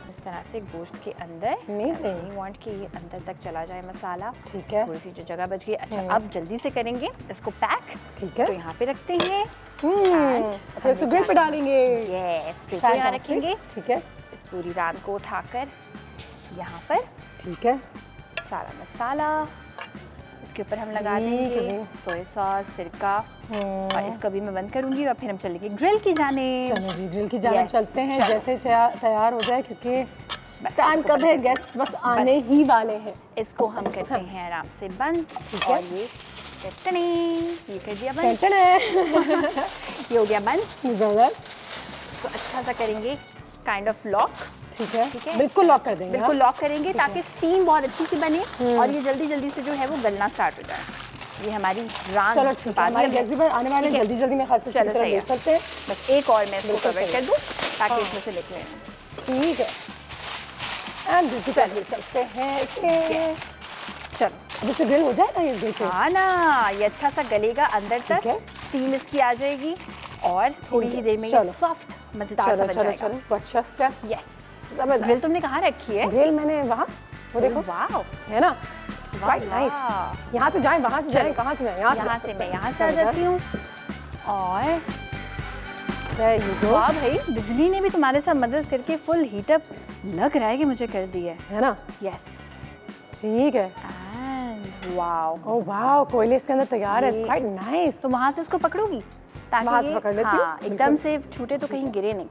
इस तरह से गोश्त के अंदर। नहीं वांट कि ये अंदर तक चला जाए मसाला, ठीक है। थोड़ी सी जो जगह बच गई। अच्छा अब जल्दी से करेंगे इसको पैक, ठीक है। तो यहाँ पे रखते हैं, फिर इसको ग्रिल पे डालेंगे। यस, ट्रे पे यहाँ रखेंगे, ठीक है। इस पूरी रान को उठाकर यहाँ पर, ठीक है, सारा मसाला इसके ऊपर हम लगा देंगे, सोया सॉस, सिरका। और इसको भी मैं बंद करूंगी और फिर हम चलेंगे ग्रिल की जाने। चलो जी ग्रिल की जाने चलते हैं, जैसे तैयार हो जाए क्योंकि टाइम कब है, गेस्ट बस आने ही वाले हैं। इसको हम करते हैं आराम से बंद, ठीक है। ये कर दिया बंद, ये हो गया बंद। तो अच्छा सा करेंगे काइंड ऑफ लॉक, ठीक है, ठीक है। बिल्कुल लॉक कर देंगे, बिल्कुल लॉक करेंगे ताकि स्टीम बहुत अच्छी सी बने और ये जल्दी से जो है वो गलना स्टार्ट हो जाए। ये हमारी रान। चलो ठीक है, हमारे गेस्ट भी आने वाले हैं, जल्दी में खाते चलो सही चलते हैं। बस एक और मैं इसको कवर कर दूं ताकि इसमें से निकले। ठीक है, एंड चलिए चलते हैं। चलो अब इससे ग्रिल हो जाएगा ये ग्रिल से। हाँ ना, ये अच्छा सा गलेगा अंदर तक, स्टीम इसकी आ जाएगी और थोड़ी ही देर में ये सॉफ्ट मजेदार सा बन जाएगा। चलो अच्छा स्टेप। यस, ग्रिल तुमने कहाँ रखी है? ग्रिल मैंने वहाँ, वो देखो। वाह, है ना, क्वाइट नाइस। यहाँ से जाएं, वहाँ से जाएं, कहाँ से जाएं? यहाँ से मैं यहाँ से आ जाती हूँ। और वाह भाई, बिजली ने भी तुम्हारे साथ मदद करके फुल हीटअप लग रहा है कि मुझे कर दी है ना? यस, ठीक है। एंड वाओ, ओह वाओ, कोयले इसके अंदर तैयार है, क्वाइट नाइस। तो वहाँ से उसको पकड़ोगी? ताकि पकड़ लेती हूँ। हाँ, एकदम से छूटे तो कहीं गिरे नहीं।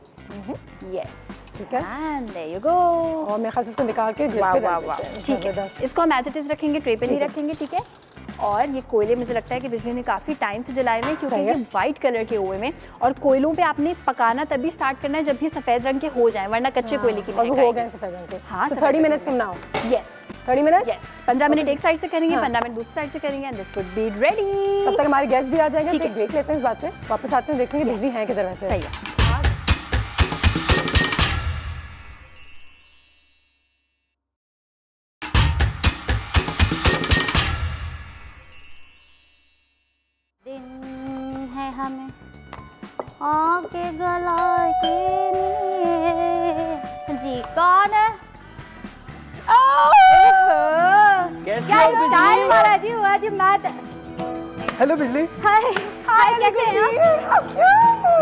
यस, ठीक है। And there you go. और मेरे ख्याल से इसको निकाल के ग्रिल पे रख देते हैं। ठीक है, इसको हम एज इट इज रखेंगे, ट्रे पे नहीं रखेंगे, ठीक है। और ये कोयले मुझे लगता है कि बिजली ने काफ़ी टाइम से जलाए हुए, क्योंकि ये वाइट कलर के हुए में, और कोयलों पे आपने पकाना तभी स्टार्ट करना है जब भी सफ़ेद रंग के हो जाएं, वरना कच्चे कोयले की और वो हो गए सफ़ेद रंग के। हाँ, 30 minutes from now. Yes, 30 minute. Yes, 15 minute एक साइड से करेंगे, 15 मिनट दूसरी साइड से करेंगे, and this would be ready. तब तक हमारे गेस्ट भी आ जाएंगे, तो देख लेते हैं इस बात पे, वापस आते हैं, देखेंगे बिजली है किधर वैसे। सही है। दिन है हमें आके गला के लिए। जी कौन है? क्या स्टाइल मारा जी, हुआ जी मैं। हेलो बिजली। हाय हाय, कैसे हैं आप?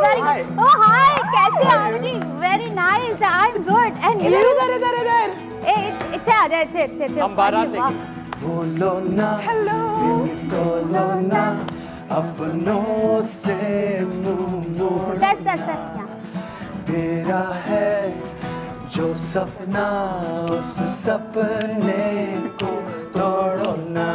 वेरी ओह हाय, कैसे हैं आप जी? Very nice, I am good. And इधर इधर इधर इधर इतने आ जाए, इतने हम बारात देखें। बोलो ना, हेलो, दिल तोलो ना, अपनों से मुंह मोड़। सर तेरा है जो सपना, उस सपने को तोड़ो ना।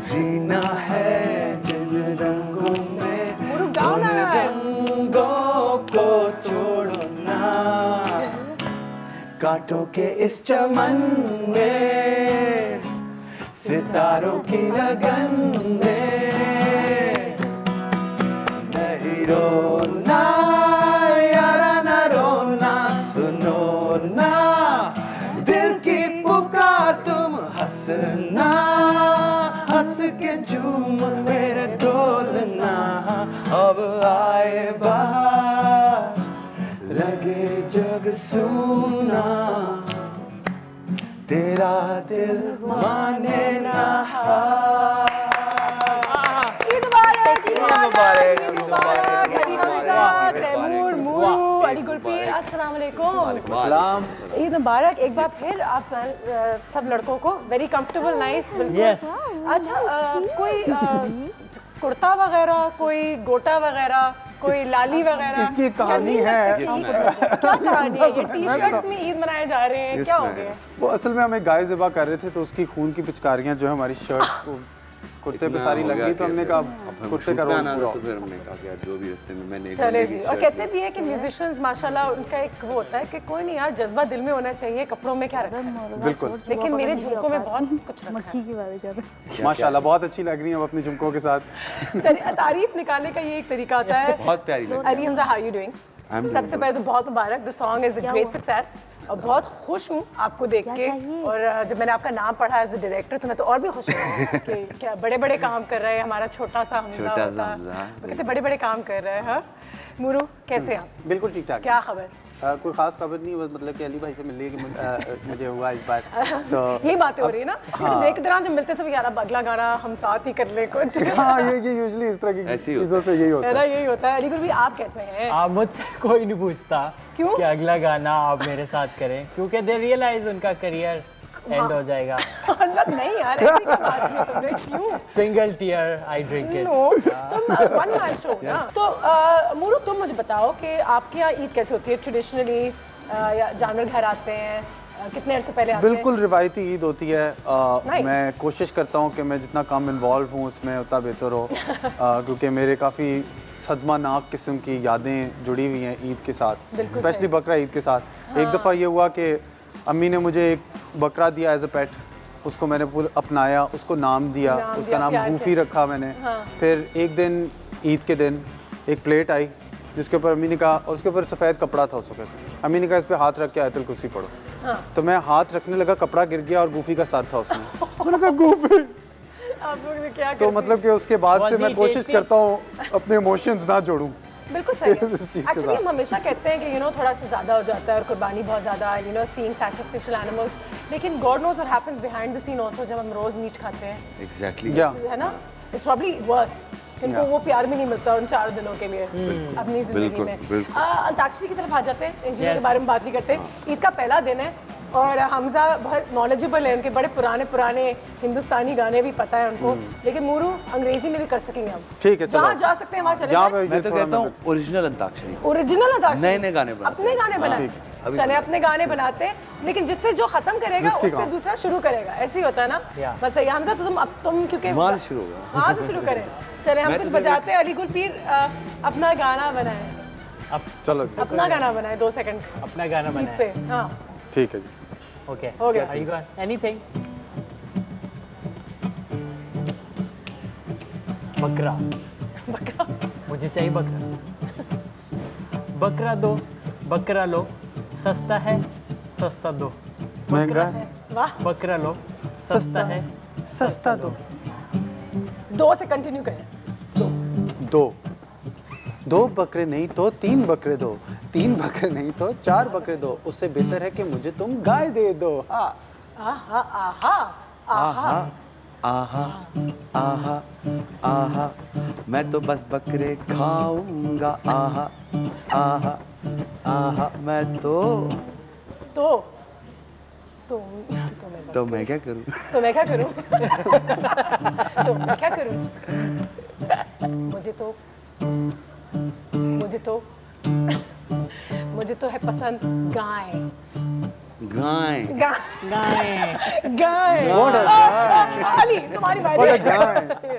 जीना है जिन रंगों में, उन रंगों को छोड़ो ना। कांटों के इस चमन में, सितारों की लगन में, नहीं रोना यारा ना रोना, सुनो ना दिल की पुकार, तुम हंसना, हंस के झूम मेरे डोलना। अब आए बाहर, लगे जग सूना, तेरा दिल माने ना। ईद मुबारक, ईद मुबारक, ईद मुबारक, अली हमजा, तैमूर, मूरू, अली गुलपीर, अस्सलाम वालेकुम। ईद मुबारक एक बार फिर आप सब लड़कों को। वेरी कंफर्टेबल, नाइस, बिल्कुल। अच्छा, कोई कुर्ता वगैरह, कोई गोटा वगैरह, कोई लाली वगैरह? इसकी एक कहानी है। क्या कहानी है? ये टी-शर्ट्स में ईद मनाए जा रहे हैं, क्या हो गया? वो असल में हमें गाय ज़िबा कर रहे थे, तो उसकी खून की पिचकारियाँ जो है हमारी शर्ट को कुर्ते पे सारी लग गई, तो हमने कहा कुर्ते का रोल पूरा। तो फिर हमने कहा कि यार जो भी रास्ते में मैंने चले जी। और कहते भी है कि म्यूजिशियंस माशाल्लाह उनका एक वो होता है कि कोई नहीं यार, जज्बा दिल में होना चाहिए, कपड़ों में क्या रखा है। बिल्कुल। लेकिन मेरे झुमकों में बहुत कुछ रखा है। माशाल्लाह बहुत अच्छी लग रही है अपने झुमकों के साथ। तारीफ निकालने का ये एक तरीका होता है। बहुत प्यारी लगी। Ali Hamza, how you doing? सबसे पहले तो बहुत मुबारक, the song is a great success, और बहुत खुश हूँ आपको देख के। और जब मैंने आपका नाम पढ़ा एज अ डायरेक्टर, तो मैं तो और भी खुश हूँ कि क्या बड़े बड़े काम कर रहे हैं हमारा छोटा सा हमजा होता है, कितने बड़े बड़े काम कर रहे हैं। मूरू, कैसे हैं आप? बिल्कुल ठीक ठाक। क्या खबर? कोई खास खबर नहीं, बस मतलब कि अली भाई से मिलने की मुझे हुआ इस बार, तो यही बातें हो रही है ना। ब्रेक के दौरान जब मिलते सब यार अब अगला गाना हम साथ ही कर ले कुछ। हाँ, ये यूजुअली इस तरह की चीज़ों से यही होता है। यही होता है। अली गुल भी आप कैसे हैं? आप मुझसे कोई नहीं पूछता क्यों कि अगला गाना आप मेरे साथ करें, क्योंकि दे रियलाइज उनका करियर एंड हो जाएगा। नहीं यार, ऐसी क्या बात है तुमने, क्यों? Single tear I drink it. No, तुम वन मैन शो ना। तो मूरू, तुम मुझे बताओ कि आपके यहाँ ईद कैसे होती है ट्रेडिशनली, या जानवर घर आते हैं, कितने अर्से पहले आते हैं? बिल्कुल रिवायती ईद होती है। मैं कोशिश करता हूँ कि मैं जितना कम इन्वॉल्व हूँ उसमें उतना बेहतर हो, क्योंकि मेरे काफ़ी सदमानाक किस्म की यादें जुड़ी हुई हैं ईद के साथ, स्पेशली बकरा ईद के साथ। एक दफ़ा ये हुआ कि अम्मी ने मुझे एक बकरा दिया एज अ पेट, उसको मैंने पूरा अपनाया, उसको नाम दिया, उसका नाम गूफी रखा मैंने। फिर एक दिन ईद के दिन एक प्लेट आई जिसके ऊपर अम्मी ने कहा, और उसके ऊपर सफ़ेद कपड़ा था उस वक्त, अम्मी ने कहा इस पर हाथ रख के आयतुल कुर्सी पढ़ो। तो मैं हाथ रखने लगा, कपड़ा गिर गया और गूफी का सर था उसमें। मैंने कहा गूफी। क्या तो मतलब कि उसके बाद से मैं कोशिश करता हूँ अपने इमोशंस ना जोड़ूं। बिल्कुल सही। एक्चुअली हम हमेशा कहते हैं कि थोड़ा सा ज़्यादा हो जाता है और कुर्बानी बहुत ज़्यादा, सीइंग सैक्रिफिशियल एनिमल्स, लेकिन God knows what happens behind the scene also जब हम रोज़ मीट खाते हैं। एग्जैक्टली, है ना, इट्स प्रॉब्ली वर्स, इनको वो प्यार भी नहीं मिलता उन 4 दिनों के लिए अपनी ज़िंदगी में। अंताक्षरी की तरफ आ जाते हैं, इंजीनियर के बारे में बात नहीं करते। ईद का पहला दिन है, और हमजा बहुत नॉलेजेबल है, उनके बड़े पुराने हिंदुस्तानी गाने भी पता है उनको, लेकिन मूरू अंग्रेजी में भी कर सकेंगे हम। ठीक है, जहाँ जा सकते हैं वहाँ चले जाएं। मैं तो कहता हूँ ओरिजिनल अंताक्षरी, ओरिजिनल अंताक्षरी, नए गाने बनाते, अपने गाने बनाए, चले अपने गाने बनाते हैं, लेकिन जिससे जो खत्म करेगा उससे दूसरा शुरू करेगा, ऐसे ही होता है ना। बस सही हमजा, तो तुम क्योंकि वहाँ से शुरू करें। चले हम कुछ बजाते हैं, अली गुल पीर अपना गाना बनाए। अब चलो अपना गाना बनाए 2 सेकंड अपना गाना बनाए। हाँ ठीक है जी, ओके हो गया। Are you got anything? बकरा बकरा मुझे चाहिए बकरा। बकरा दो बकरा लो, सस्ता है सस्ता दो, महंगा है वाह, बकरा लो सस्ता है सस्ता दो। 2 से कंटिन्यू करें। दो बकरे नहीं तो 3 बकरे दो, 3 बकरे नहीं तो 4 बकरे दो, उससे बेहतर है कि मुझे तुम गाय दे दो। हाँ आहा आहा आहा आहा आहा आहा, मैं तो बस बकरे खाऊंगा, आहा आहा आहा, मैं तो मैं क्या करूं? तो मैं क्या करूं? तो मैं क्या करूं? मुझे तो है पसंद गाय। गाय अली तुम्हारी बारी।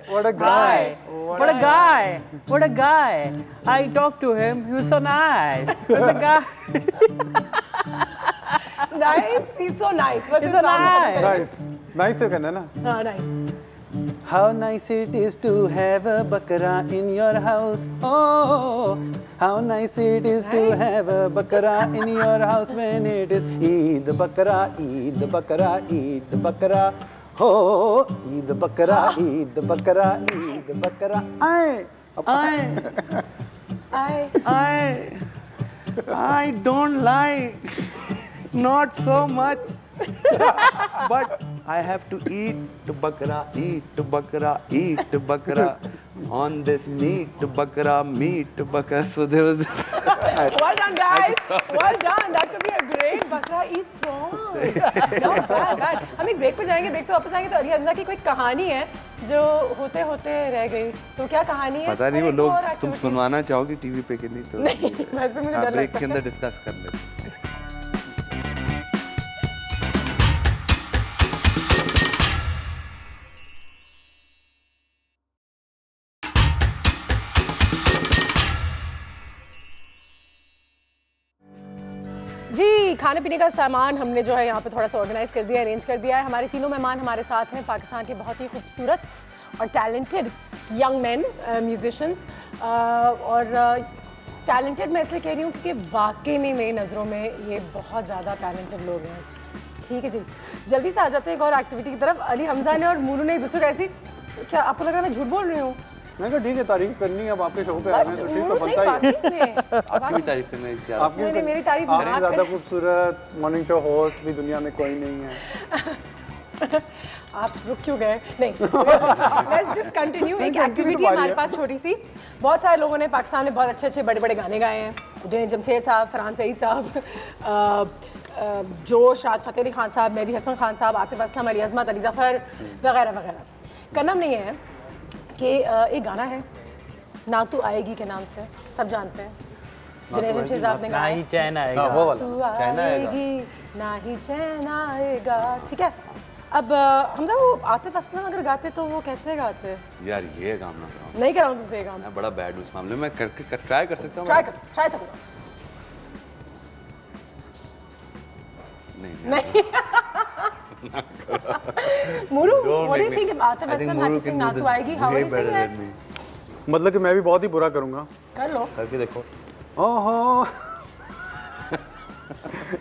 What a guy. What a guy. I talked to him. He was so nice. What a guy. Nice. He's so nice. He's so nice. Nice से करना ना। हाँ nice. How nice it is to have a bakra in your house. Oh, how nice it is to have a bakra in your house when it is Eid Bakra, Eid Bakra, Eid Bakra. Oh, Eid Bakra, Eid Bakra, Eid Bakra. I don't like, not so much. But I have to eat bakra, eat bakra, eat bakra. On this meat bakra. So there was this. Well done, guys. Well done. That could be a great bakra eat song. Not bad. हम एक break पे जाएंगे, break से वापस आएंगे तो अली हमजा की कोई कहानी है जो होते होते रह गई। तो क्या कहानी है? पता नहीं वो लोग तुम सुनवाना चाहोगी टीवी पे कि नहीं, तो नहीं, वैसे मुझे डर लगता है। ब्रेक के अंदर डिस्कस कर लेते। जी, खाने पीने का सामान हमने जो है यहाँ पे थोड़ा सा ऑर्गेनाइज कर दिया, अरेंज कर दिया है। हमारे तीनों मेहमान हमारे साथ हैं, पाकिस्तान के बहुत ही खूबसूरत और टैलेंटेड यंग मैन म्यूजिशियंस। और टैलेंटेड मैं इसलिए कह रही हूँ क्योंकि वाकई में मेरी नज़रों में ये बहुत ज़्यादा टैलेंटेड लोग हैं। ठीक है जी, जल्दी से आ जाते हैं एक और एक्टिविटी की तरफ। अली हमजा ने और मूरू ने एक दूसरे को ऐसी, क्या आपको लग रहा है मैं झूठ बोल रही हूँ? मैं कहा ठीक है, तारीफ करनी है, अब आपके शो पे आना है तो ठीक तो बनता ही। आपकी भी तारीफ करना है, आपकी मेरी तारीफ आपसे ज़्यादा खूबसूरत मॉर्निंग शो होस्ट भी दुनिया में कोई नहीं है। आप रुक क्यों गए? नहीं, लेट्स जस्ट कंटिन्यू। एक एक्टिविटी हमारे पास छोटी सी। बहुत सारे लोगों ने पाकिस्तान में बहुत अच्छे बड़े बड़े गाने गाए हैं, जिन्हें जमशेद साहब, फरहान सईद साहब, जोश, राहत फ़तेह अली खान साहब, मेहदी हसन खान साहब, आतिफ असलम, अली अज़मत, अली ज़फ़र वगैरह वगैरह। करना नहीं है कि एक गाना है ना तू आएगी के नाम से, सब जानते हैं, जिन्हें जमशेद साहब ने गाया। ना ही चैन आएगा, तू आएगी ना ही चैन आएगा। ठीक है, अब हमजा वो आतिफ असलम अगर गाते तो वो कैसे गाते? यार ये काम ना कराओ। नहीं कराऊँ तुमसे ये काम। मैं बड़ा बैड हूँ इस मामले में, करके ट्राई कर सकता हूँ। ट्राई करो। नहीं मूरू, what do you think about Atif Aslam had to sing ना तू आएगी? How will he sing that? मतलब कि मैं भी बहुत ही बुरा करूँगा। कर लो। करके देखो। ओहो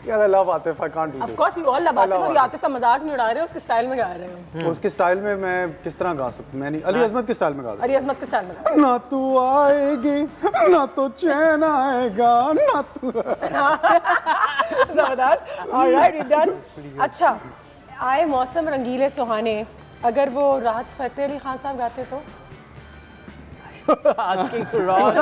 यार, I love Atif, I can't do this. Of course you all love Atif, और आतिफ का मजाक नहीं उड़ा रहे हो, उसके स्टाइल में गा रहे हो। उसके स्टाइल में मैं किस तरह गा सकता हूँ? मैं नहीं, अली अज़मत के स्टाइल में गा सकता हूँ। अली अज़मत के स्टाइल में गा। ना तू आएगी ना तो चैन आएगा, ना तू। जबरदस्त। Alright, you done. अच्छा, आए मौसम रंगीले सुहाने, अगर वो राहत फ़तेह अली खान साहब गाते तो? asking wrong.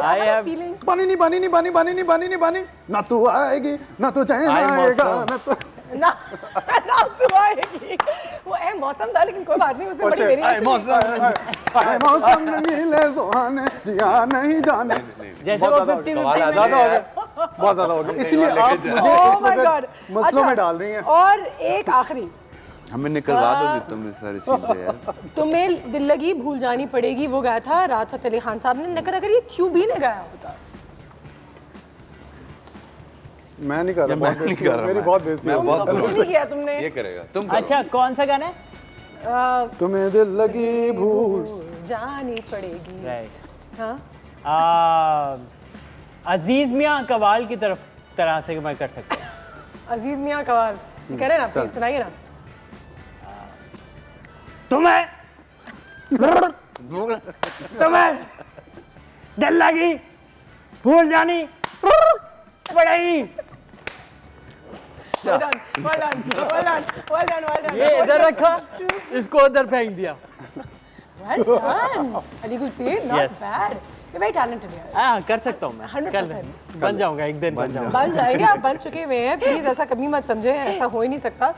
I have feeling. बानी ना तू आएगी ना तू चैन आएगा ना तू आएगी। वो है मौसम था लेकिन कोई बात नहीं, उससे बड़ी वेरिएशन। मौसम नीले सुहाने जिया नहीं जाने। जैसे वो 50-50 बहुत ज्यादा हो गया, इसलिए आप मुझे मसलों में डाल रही हैं। और एक आखिरी, हमें निकलवा दोगे तुम इस सारी चीजें यार। तुम्हें दिल लगी भूल जानी पड़ेगी, वो गाया था राहत फ़तेह अली खान साहब ने। अगर ये QB ने गाया होता। मैं नहीं कर रहा, मेरी बहुत बेइज्जती है। नहीं किया तुमने, ये करेगा तुम। अच्छा कौन सा गाना है? तुम्हें दिल लगी भूल जानी पड़ेगी। राइट। हाँ, अजीज मियाँ कवाल की तरह से मैं कर सकता हूँ। अजीज मियाँ कवाल जी करें ना, प्लीज सुनाइए ना। तुम्हें दिल लगी भूल जानी पड़ेगी। Well done, well done, well done, well done, well done. ये इधर रखा, इसको उधर फेंक दिया। Well done. Ali Gulpreet, not bad. You're very talented यार। हाँ कर सकता हूँ मैं। 100%। बन जाऊँगा एक दिन, बन जाऊँगा। बन जाएंगे, आप बन चुके हुए हैं। प्लीज ऐसा कभी मत समझे, ऐसा हो ही नहीं सकता।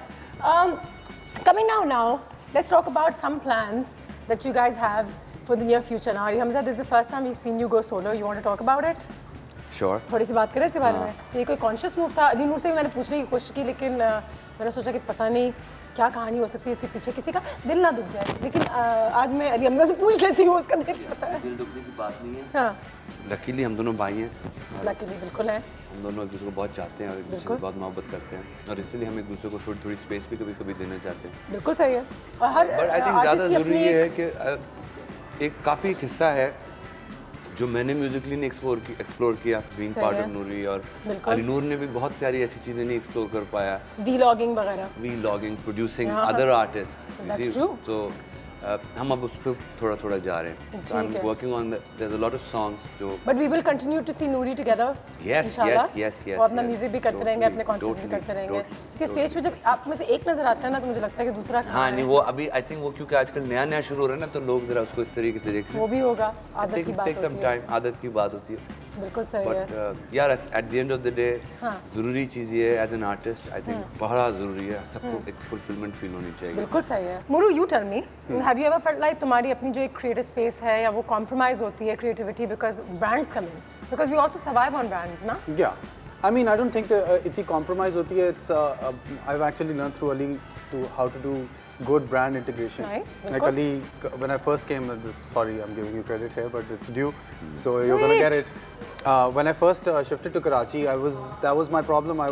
Coming now, let's talk about some plans that you guys have for the near future. Now, Ali Hamza, this is the first time we've seen you go solo. You want to talk about it? Sure. थोड़ी सी बात करें इसके बारे में। ये कोई conscious move था? अली नूर से भी मैंने पूछने की कोशिश की, लेकिन मैंने सोचा कि पता नहीं क्या कहानी हो सकती है इसके पीछे, किसी का दिल ना दुख जाए। लेकिन आज मैं अली हमजा से पूछ लेती हूँ, उसका दिल पता है। दिल दुखने की बात नहीं है। हाँ। लकीली हम दोनों भाई हैं। लकीली बिल्कुल हैं। हम दोनों एक दूसरे को बहुत चाहते हैं और एक दूसरे को बहुत मोहब्बत करते हैं, और इसीलिए हम एक दूसरे को थोड़ी थोड़ी स्पेस भी कभी कभी देना चाहते हैं। बिल्कुल सही है। और हर बट आई थिंक ज़्यादा ज़रूरी ये है कि एक काफ़ी हिस्सा है जो मैंने म्यूजिकली नहीं एक्सप्लोर किया, बीइंग पार्ट ऑफ नूरी, और अली नूर ने भी बहुत सारी ऐसी चीज़ें नहीं एक्सप्लोर कर पाया। वीलॉगिंग वगैरह, वीलॉगिंग, प्रोड्यूसिंग अदर आर्टिस्ट। सो हम अब उस पर थोड़ा थोड़ा जा रहे हैं। So I'm working on there's a lot of songs जो But we will continue to see Noori together. Yes. वो अपना म्यूजिक भी करते रहेंगे, अपने कॉन्सर्ट्स भी करते रहेंगे। क्योंकि स्टेज पे जब आप में से एक नजर आता है ना, तो मुझे लगता है कि दूसरा हाँ नहीं, वो अभी आई थिंक वो क्योंकि आजकल नया शुरू हो रहा है ना, तो लोग जरा उसको इस तरीके से देख रहे हैं। वो भी होगा, आदत की बात होती है। आदत की बात होती है। बिल्कुल सही है। बट यार at the end of the day जरूरी चीज़ ये है, as an artist I think बहुत ज़रूरी है, सबको एक फुलफिलमेंट फील होनी चाहिए। बिल्कुल सही है। Muru, you tell me, have you ever felt like तुम्हारी अपनी जो एक क्रिएटिव स्पेस है या वो कॉम्प्रोमाइज होती है creativity because brands come in, because we also survive on brands ना? या I mean, I don't think इतनी compromise होती है. It's I've actually learned through Ali to how to do good brand integration. Nice. Like Ali, when I first came, sorry, I'm giving you credit here, but it's due, so you're gonna get it. When I first shifted to Karachi, that was my problem.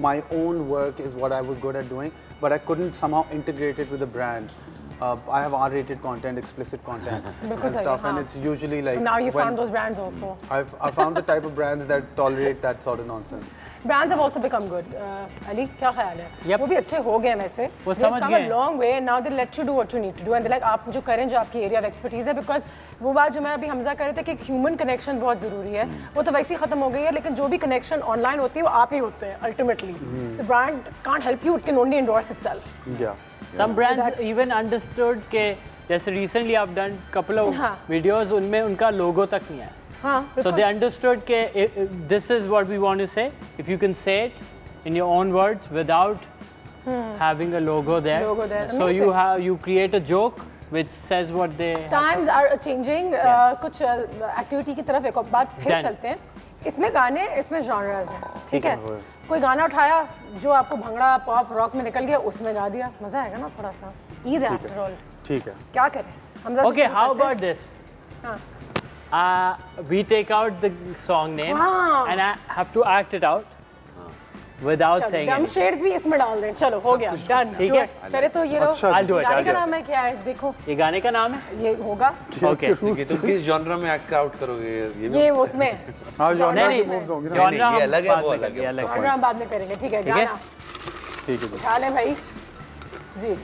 My own work is what I was good at doing, but I couldn't somehow integrate it with a brand. I have R-rated content, explicit content and stuff, and it's usually like. Now you found those brands also. I found the type of brands that tolerate that sort of nonsense. Brands have also become good. Ali, क्या ख्याल है? वो भी अच्छे हो गए वैसे. वो समझ गए. They've come a long way, and now they let you do what you need to do, and they're like आप जो करें जो आपकी area of expertise है, because वो बात जो मैं अभी हमजा कर रहे थे कि ह्यूमन कनेक्शन बहुत ज़रूरी है, वो तो वैसे ही ख़त्म हो गई है, लेकिन जो भी कनेक्शन ऑनलाइन होती है वो आप ही होते हैं ultimately. The brand can't help you; it can only endorse itself. Yeah. Some brands even understood के जैसे recently I've done couple of videos, उनमें उनका logo तक नहीं आया. So they understood के this is what we want to say. If you can say it in your own words without having a logo there. So you create a joke which says what they. Times are changing. कुछ activity की तरफ एक और बात फिर चलते हैं. इसमें गाने, इसमें genres हैं, ठीक है? कोई गाना उठाया जो आपको भंगड़ा, पॉप, रॉक में निकल गया, उसमें गा दिया, मजा आएगा ना थोड़ा सा. Eid after all. ठीक है. क्या करें? Okay, how about this? We take out the song name and I have to act it out without saying it. Shades भी इसमें डाल दें. चलो हो गया. Done. ठीक है. पहले तो ये लो. I'll do it. गाने का नाम है क्या है? देखो. ये गाने का नाम है? ये होगा. Okay. तो किस genre में act out करोगे? ये उसमें. हाँ genre नहीं moves होंगे. genre ये अलग है, वो अलग है. genre हम बाद में करेंगे. ठीक है. गाना. ठीक है. उठा लें भाई. जी.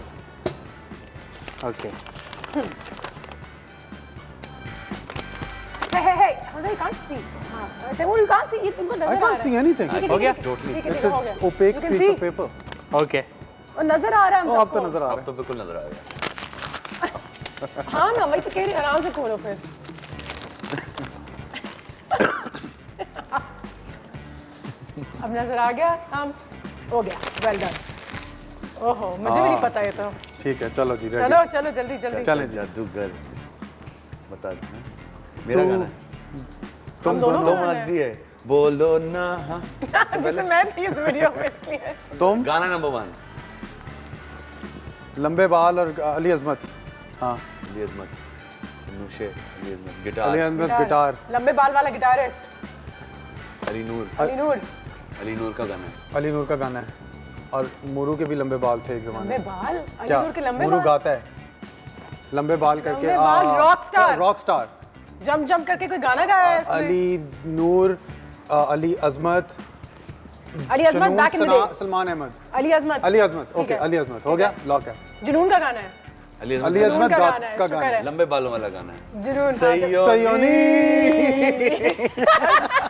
Okay. Hey, Hamza, you can't see. You can't see. I can't see anything. हो गया? Totally. It's an opaque piece of paper. Okay. और नजर आ रहा है हमको. अब तो नजर आ रहा है. अब तो बिल्कुल नजर आ रहा है. हाँ ना वही तो कह रही, आराम से खोलो फिर। अब नजर आ गया, हम हो गया, वेल डन। ओहो मुझे भी नहीं पता ये तो। ठीक है चलो जी, चलो चलो जल्दी जल्दी चले जादूगर बता दो मेरा गाना है, तुम दोनों मत दिए बोलो ना। हाँ जैसे मैं थी इस वीडियो में इसलिए। तुम गाना नंबर 1 लंबे बाल और अली अजमत। हाँ अली अजमत, नूशे, अली अजमत गिटार, अली अजमत गिटार, लंबे बाल वाला गिटारिस्ट अली नूर, अली नूर, अली नूर का गाना है, अली नूर का गाना है। और मुरू के भी लंबे बाल थे एक जमाने में। लंबे बाल, अली क्या नूर के लंबे मुरू बाल गाता है लंबे बाल करके, लंबे बाल, rock star, rock star jump jump करके कोई गाना गाया है इसने। Ali Noor, Ali Azmat, Ali Azmat back in the day, Salman Ahmad, Ali Azmat, okay Ali Azmat हो गया, लॉक है। जुनून का गाना है, अली अजमत का गाना है, लंबे बालों वाला गाना है, जुनून। सयोनी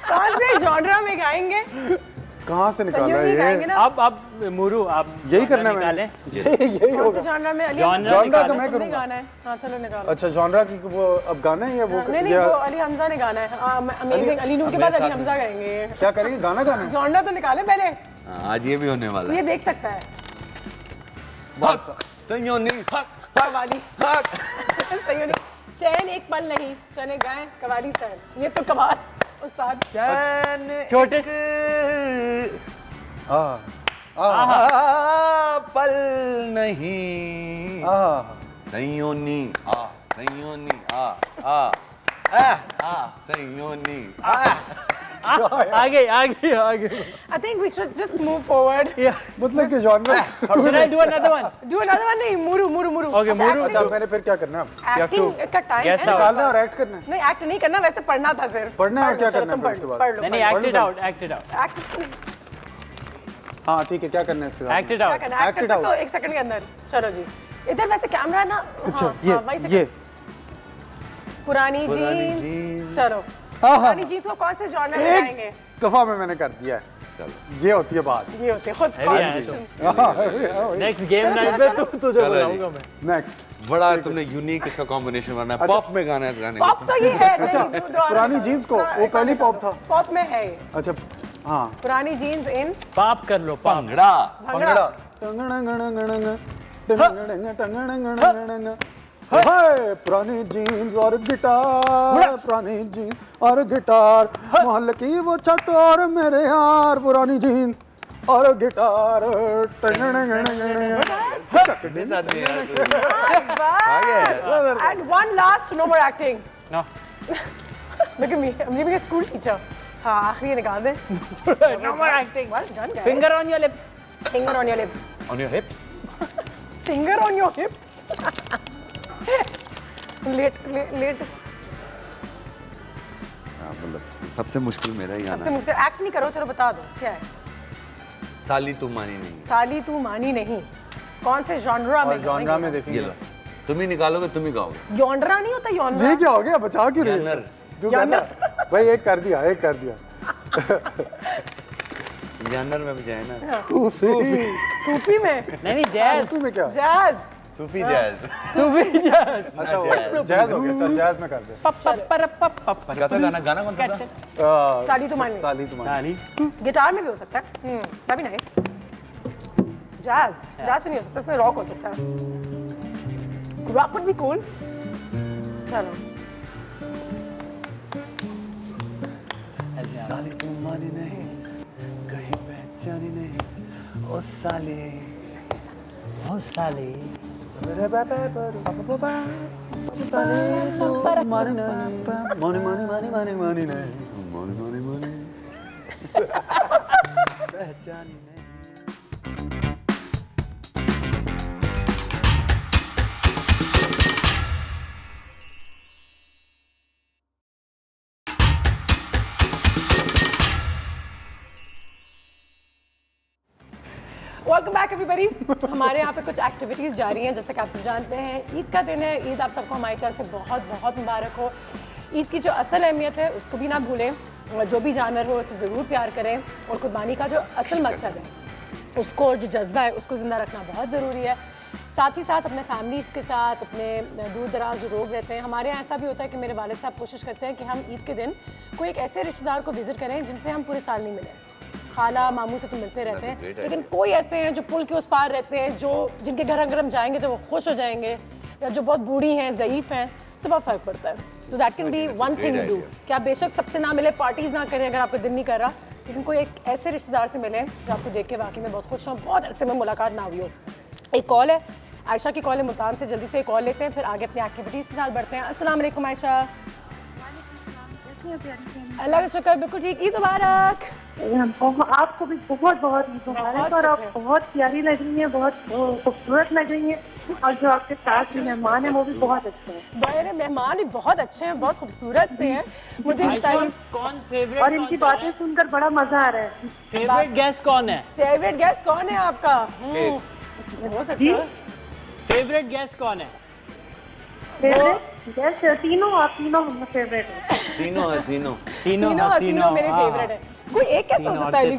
कौन से जॉनरा में गाएंगे? कहाँ से निकाला ये? अब मुरू आप यही करना है मैंने, यही होगा। जॉनरा में अली जॉनरा तो मैं करूँगा। गाना है, हाँ चलो निकालो। अच्छा जॉनरा की वो अब गाना है या वो? नहीं वो अली हमजा ने गाना है, अमेजिंग। अली नूर के बाद अली हमजा गाएंगे। क्या करेंगे, गाना गाना? जॉनरा तो निकाले पहले, आज ये भी होने वाला है, ये देख सकता है। सयोनी कवाली, सयोनी चैन एक पल नहीं, चने गाएं कवाली सैन, ये तो कवाल उस्ताद। चैन छोटे पल नहीं, सयोनी सयोनी सयोनी। आगे आगे आगे। I think we should just move forward. मतलब कि genre. Should I do another one? Do another one नहीं, मुरू मुरू मुरू। Okay मुरू। अच्छा मैंने फिर क्या करना है? एक्टिंग का टाइम है, निकालना और एक्ट करना है। नहीं एक्ट नहीं करना, वैसे पढ़ना था सिर्फ। पढ़ना है, क्या करना है उसके बाद? नहीं act it out, act it out. हाँ ठीक है, क्या करना है इसके साथ? Act it out, act it out. तो 1 सेकंड के अंदर चलो जी। इधर वैसे कैमरा ना, अच्छा ये पुरानी जीन्स। चलो पुरानी जीन्स को कौन से जॉनर में गाएंगे? दफा में मैंने कर दिया है। चलो ये होती है बात, ये होती है खुद। नेक्स्ट गेम नाइट पे तुझे बुलाऊंगा मैं। नेक्स्ट बड़ा तुमने यूनिक इसका कॉम्बिनेशन बनाया, पॉप में गाना है, गाने पॉप तो ये है। अच्छा पुरानी जीन्स को, वो पहली पॉप था, पॉप में है। अच्छा हाँ पुरानी जीन्स इन पाप कर लो, भंगड़ा भंगड़ा। हाय पुरानी जीन्स और गिटार, पुरानी जीन्स और गिटार, मोहल्ले की वो छत और मेरे यार, पुरानी जीन्स और guitar. And one last, no more acting. No. Look at me, I'm leaving a school teacher. हाँ आखिरी निकाल दे। No more acting. Well done guys. Finger on your lips. Finger on your lips. On your hips. Finger on your hips. Let मतलब सबसे मुश्किल मेरा ही गाना सबसे मुश्किल। एक्ट नहीं करो, चलो बता दो क्या है। साली तू मानी नहीं, साली तू मानी नहीं, कौन से जॉनरा में? जॉनरा में देखेंगे, तुम ही निकालोगे, तुम ही गाओगे। यॉनरा नहीं होता, यॉनरा। ये क्या हो गया, बचा क्यों रही है? तू कहना भाई एक कर दिया, एक कर दिया। जानर में भी जाए ना, सूफी में नहीं जैज। सूफी में क्या? जैज, सूफी जैज, सूफी जैज। अच्छा जैज हो गया, चल जैज में कर दे। क्या था गाना? गाना कौन सा था? साली तू मानी। साली तू मानी। गिटार में भी हो सकता है, भी नाइस। जैज, जैज नहीं हो सकता, इसमें रॉक हो सकता है। Rock would be cool. चलो साली तू मानी नहीं, कहीं पहचानी नहीं, ओ साली, ओ साली। मानी नहीं, पहचानी नहीं। Welcome back everybody. हमारे यहाँ पे कुछ एक्टिविटीज़ जारी हैं, जैसे कि आप सब जानते हैं ईद का दिन है। ईद आप सबको हमारी तरफ से बहुत बहुत मुबारक हो। ईद की जो असल अहमियत है उसको भी ना भूलें, जो भी जानवर हो उसे ज़रूर प्यार करें, और कुर्बानी का जो असल मकसद है उसको और जो जज्बा है उसको ज़िंदा रखना बहुत ज़रूरी है। साथ ही साथ अपने फैमिलीज़ के साथ, अपने दूर दराज जो लोग रहते हैं, हमारे यहाँ ऐसा भी होता है कि मेरे वालिद साहब कोशिश करते हैं कि हम ईद के दिन कोई एक ऐसे रिश्तेदार को विज़िट करें जिनसे हम पूरे साल नहीं मिले। खाला मामू से तो मिलते रहते हैं, लेकिन कोई ऐसे हैं जो पुल के उस पार रहते हैं, जो जिनके घर अगर हम जाएंगे तो वो खुश हो जाएंगे, या जो बहुत बूढ़ी हैं, ज़ईफ़ हैं, सब बहुत फ़र्क पड़ता है। तो that can be one thing you do कि आप बेशक सबसे ना मिले, पार्टीज़ ना करें अगर आपका दिन नहीं कर रहा, लेकिन कोई एक ऐसे रिश्तेदार से मिलें जो आपको देख के वाकई में बहुत खुश हों, बहुत अरसे में मुलाकात ना हुई हो। एक कॉल है, आयशा की कॉल है मुल्तान से, जल्दी से कॉल लेते हैं, फिर आगे अपनी एक्टिविटीज़ के साथ बढ़ते हैं। अस्सलाम वालेकुम आयशा। अल्लाह का शुक्र, बिल्कुल ठीक। ईद मुबारक। आपको भी बहुत बहुत ईद मुबारक। और आप बहुत प्यारी लग रही हैं, बहुत खूबसूरत लग रही हैं, और जो आपके साथ मेहमान हैं वो भी बहुत अच्छे हैं। मेरे मेहमान भी बहुत अच्छे हैं, बहुत खूबसूरत से हैं। मुझे बताइए कौन फेवरेट, और इनकी बातें सुनकर बड़ा मजा आ रहा है। फेवरेट गेस्ट कौन है? फेवरेट गेस्ट कौन है आपका? हो सकता है। फेवरेट गेस्ट कौन है? फेवरेट गेस्ट तीनों, आप तीनों फेवरेट हैं। तीनों हसीनों मेरे फेवरेट है। कोई एक कैसे हो सकता है?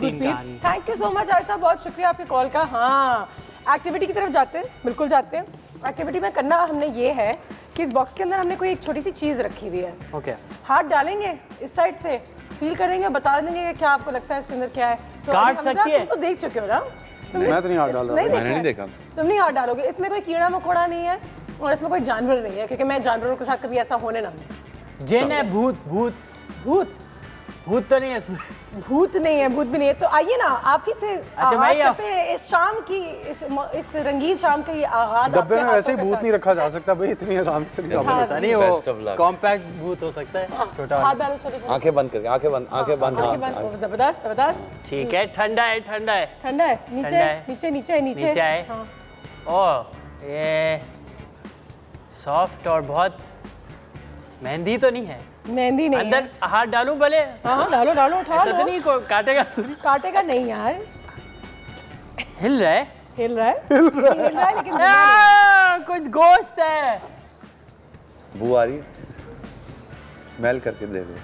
Thank you so much Ayesha, बहुत शुक्रिया आपके कॉल का। हाँ, एक्टिविटी की तरफ जाते हैं, बिल्कुल जाते हैं। एक्टिविटी में करना हमने ये है कि इस बॉक्स के अंदर हमने कोई एक छोटी सी चीज़ रखी हुई है। ओके। हाथ डालेंगे इस साइड से, फील करेंगे, बता देंगे क्या आपको लगता है इसके अंदर क्या है। तो काट सकती है? तुम तो देख चुके हो ना? मैं तो नहीं हाथ डाल रहा, मैंने नहीं देखा। तुम नहीं हाथ डालोगे। इसमें कोई कीड़ा मकोड़ा नहीं है और इसमें कोई जानवर नहीं है, क्योंकि मैं जानवरों के साथ कभी ऐसा होने ना। जिन है? भूत? भूत भूत भूत तो नहीं है इसमें। भूत नहीं है, भूत भी नहीं है। तो आइए ना, आप ही से आगाज करते हैं इस शाम की, इस रंगीन शाम का ये आगाज। डब्बे में वैसे ही भूत नहीं रखा जा सकता भाई, इतनी आराम से नहीं, वो कॉम्पैक्ट भूत हो सकता है, छोटा। हाथ डालो, छोटे-छोटे। आंखें बंद करके, आंखें बंद, आंखें बंद। जबरदस्त जबरदस्त। ठीक है, ठंडा है, ठंडा है, ठंडा है। नीचे नीचे नीचे नीचे है। ओह, ये सॉफ्ट और बहुत मेहंदी तो नहीं है? मेहंदी नहीं अंदर है। हाथ डालूं भले? हाँ डालो डालो, उठा लो। ऐसा तो नहीं कोई काटेगा? तो नहीं काटेगा नहीं यार। हिल रहा है, हिल रहा है लेकिन कुछ गोश्त है। बू आ रही, स्मेल करके दे दो।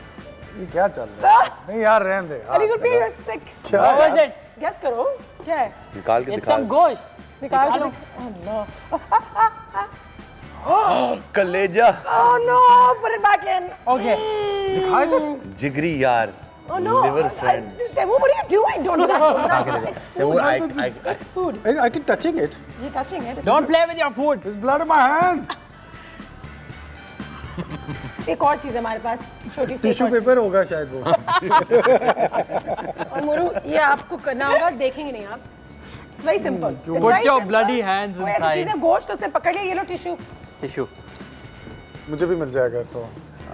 ये क्या चल रहा है? नहीं यार, रहने दे। Ali good, you are sick. क्या है? गेस करो क्या है। निकाल के दिखा। सम गोश्त निकाल के। अल्लाह, कलेजा। Oh no, put it back in. Okay. दिखाई दे। जिगरी यार। Oh no. Liver friend. Temu, what are you doing? Don't do that. It's food. It's food. I can touching it. You're touching it. Don't play with your food. There's blood in my hands. एक और चीज़ है हमारे पास, छोटी सी। Tissue paper होगा शायद वो। और मुरू, ये आपको करना होगा, देखेंगे नहीं आप। It's very simple. Put your bloody hands inside. चीज़ें गोश्त उसने पकड़ लिया, ये लो टिश्यू। टिश्यू मुझे भी मिल जाएगा तो।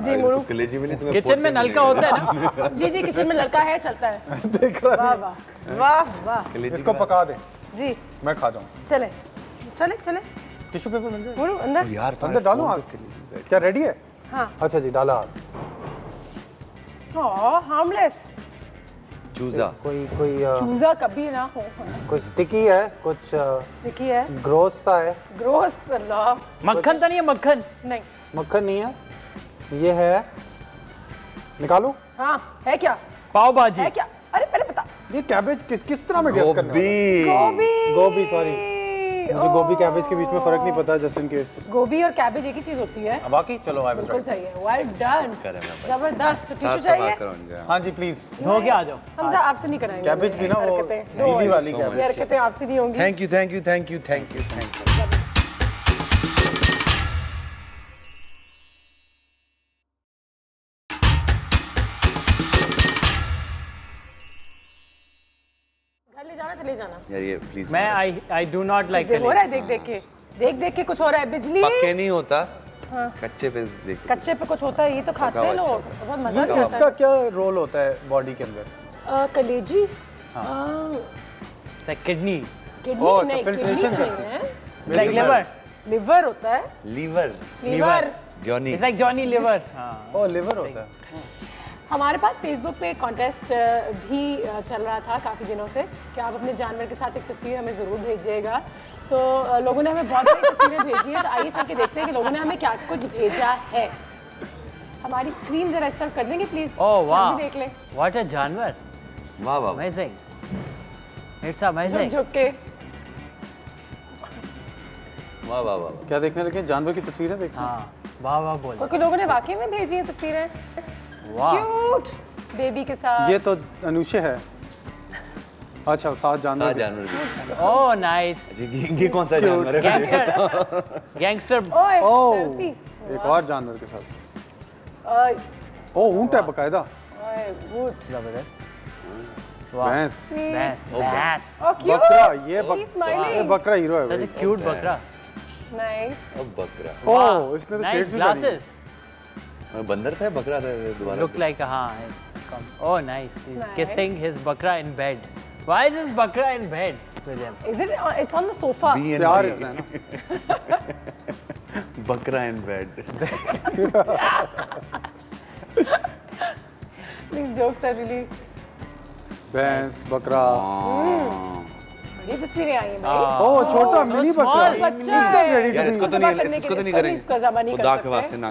जी मुरू, कलेजी में नहीं, तुम्हें किचन में नलका होता है ना? जी जी, किचन में लड़का है, चलता है। देख रहा वाह वाह वाह वाह। इसको पका दे जी, मैं खा जाऊँ। चले चले चले। टिश्यू पेपर मिल जाएगा मुरू अंदर। यार अंदर डालो आप। क्या रेडी है? हाँ। अच्छा जी, डाला आप। हार्मलेस। चूजा। कोई चूजा कभी ना हो। कुछ स्टिकी है, कुछ स्टिकी है, ग्रोस सा है। ग्रोस। अल्लाह, मक्खन तो नहीं है? मक्खन नहीं, मक्खन नहीं है। ये है, निकालो। हाँ है क्या? पाव भाजी है क्या? अरे पहले बता। ये कैबेज किस तरह में गेस करना है? गोभी सॉरी, मुझे गोभी कैबेज के बीच में फर्क नहीं पता, जस्ट इन केस। गोभी और कैबेज एक ही चीज होती है। बाकी चलो, आई बिल्कुल सही है। वेल डन, जबरदस्त। टिश्यू चाहिए? हाँ जी प्लीज। धो के आ जाओ। हमजा आपसे नहीं कराएंगे कैबेज भी ना, वो गीली वाली कैबेज। ये हरकतें आपसे नहीं होंगी। Thank you thank you thank you thank you thank you. ले जाना यार, ये प्लीज। मैं आई डू नॉट लाइक। हो रहा है, देख देख के कुछ हो रहा है। बिजली पक्के नहीं होता। हाँ। कच्चे पे देख, कच्चे पे कुछ होता है, ये तो खाते हैं लोग, बहुत मजा आता है। इसका क्या रोल होता है बॉडी के अंदर? कलेजी, किडनी। किडनी नहीं, फिल्ट्रेशन नहीं है। Like liver. लिवर होता है। Lever Johnny. It's like Johnny Lever. Oh, liver होता है। हमारे पास फेसबुक पे कॉन्टेस्ट भी चल रहा था काफ़ी दिनों से कि आप अपने जानवर के साथ एक तस्वीर हमें ज़रूर भेजिएगा। तो लोगों ने हमें बहुत सारी तस्वीरें भेजी है, तो आइए चल के देखते हैं कि लोगों ने हमें क्या कुछ भेजा है। हमारी स्क्रीन जरा इस तरफ कर देंगे प्लीज़? ओह वाह, देख लें। व्हाट अ जानवर। वाह वाह, अमेजिंग, इट्स अमेजिंग। झुक के वाह वाह वाह। क्या देखने लगे? जानवर की तस्वीरें देखने? हाँ वाह वाह बोल। क्योंकि लोगों ने वाकई में भेजी हैं तस्वीरें। वाह क्यूट बेबी के साथ। ये तो अनुषे है। अच्छा 7 जानवर। 7 जानवर। Oh nice. ये कौन सा जानवर है? गैंगस्टर। ओह एक और जानवर के साथ। ओह ऊंट है बकायदा। ऊंट जबरदस्त। भैंस। भैंस भैंस। बकरा। ये बकरा हीरो है। सच क्यूट बकरा। नाइस। अब बकरा। ओह इसने तो शेड्स भी ग्लासेस। बंदर था बकरा था दोबारा। Look like oh nice. He's kissing his bakra in bed. Why is this bakra in bed with him? Is it? It's on the sofa. प्यार इतना है ना। बकरा in bed. These jokes are really. भैंस बकरा। बड़ी तस्वीरें आई हैं भाई। ओह छोटा मिनी बकरा। यार इसको तो नहीं करेंगे। खुदा के वास्ते ना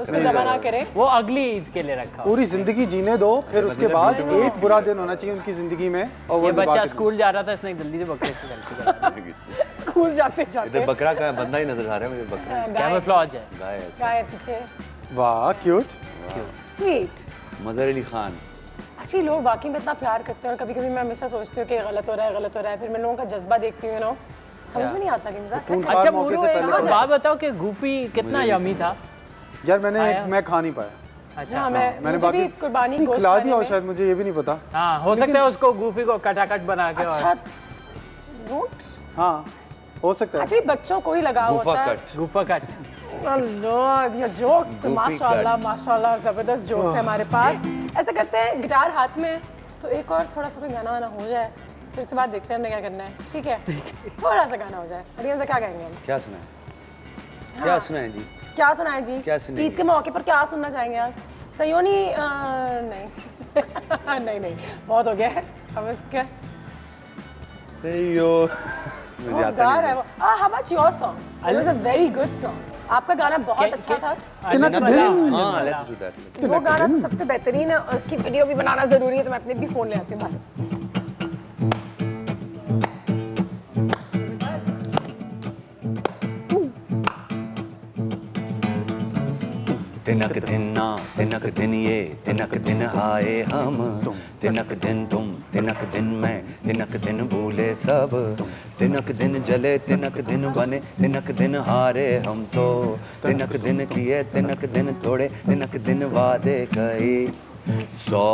करें। वो अगली ईद के लिए रखा। पूरी जिंदगी जीने दो, फिर उसके बाद एक बुरा दिन होना चाहिए उनकी जिंदगी में। और वो बच्चा स्कूल जा रहा था, इसने जल्दी से बकरे से गलती करा। स्कूल जाते इधर बकरा का बंदा ही नजर आ रहा है मुझे। बकरा कैमोफ्लेज है। गाय पीछे। वाह क्यूट स्वीट। मजहर अली खान। अच्छी लोग वाकई में इतना प्यार करते हैं और कभी-कभी मैं हमेशा सोचती हूँ कि गलत हो रहा है फिर मैं लोगों का जज्बा देखती हूँ ना समझ में नहीं आता कि मजाक। अच्छा मुरू एक बात बताओ कि गूफी कितना यम्मी था। यार मैं खा नहीं पाया। अच्छा मैंने बाकी कुर्बानी गोश्त खिला दिया और शायद मुझे ये भी नहीं पता। हाँ हो सकता है उसको गूफी को कटाकट बना के। अच्छा हाँ हो सकता है। अच्छा बच्चों को ही लगा होता है गूफा कट। अल्लाह ये जोक्स माशाल्लाह जबरदस्त जोक्स है हमारे पास। ऐसा करते हैं गिटार हाथ में तो एक और थोड़ा सा कोई गाना वाना हो जाए फिर उसके बाद देखते हैं हमने क्या करना है। ठीक है थोड़ा सा गाना हो जाए। अभी हमसे क्या कहेंगे हम? क्या सुना है? क्या सुना है जी? क्या सुना है जी? ईद के मौके पर क्या सुनना चाहेंगे आप? सयोनी नहीं नहीं बहुत हो गया है अब इसके। सयो मुझे आता नहीं है। How about your song? It was a very good song. आपका गाना बहुत अच्छा था। हाँ let's do that। वो गाना तो सबसे बेहतरीन है और उसकी वीडियो भी बनाना जरूरी है तो मैं अपने भी फोन ले आती हूँ। तिनक दिन ये तिनक दिन आए हम तिनक दिन तुम तिनक दिन मैं तिनक दिन भूले सब तिनक दिन जले तिनक दिन बने तिनक दिन हारे हम तो तिनक दिन किए तिनक दिन तोड़े तिनक दिन वादे कई 100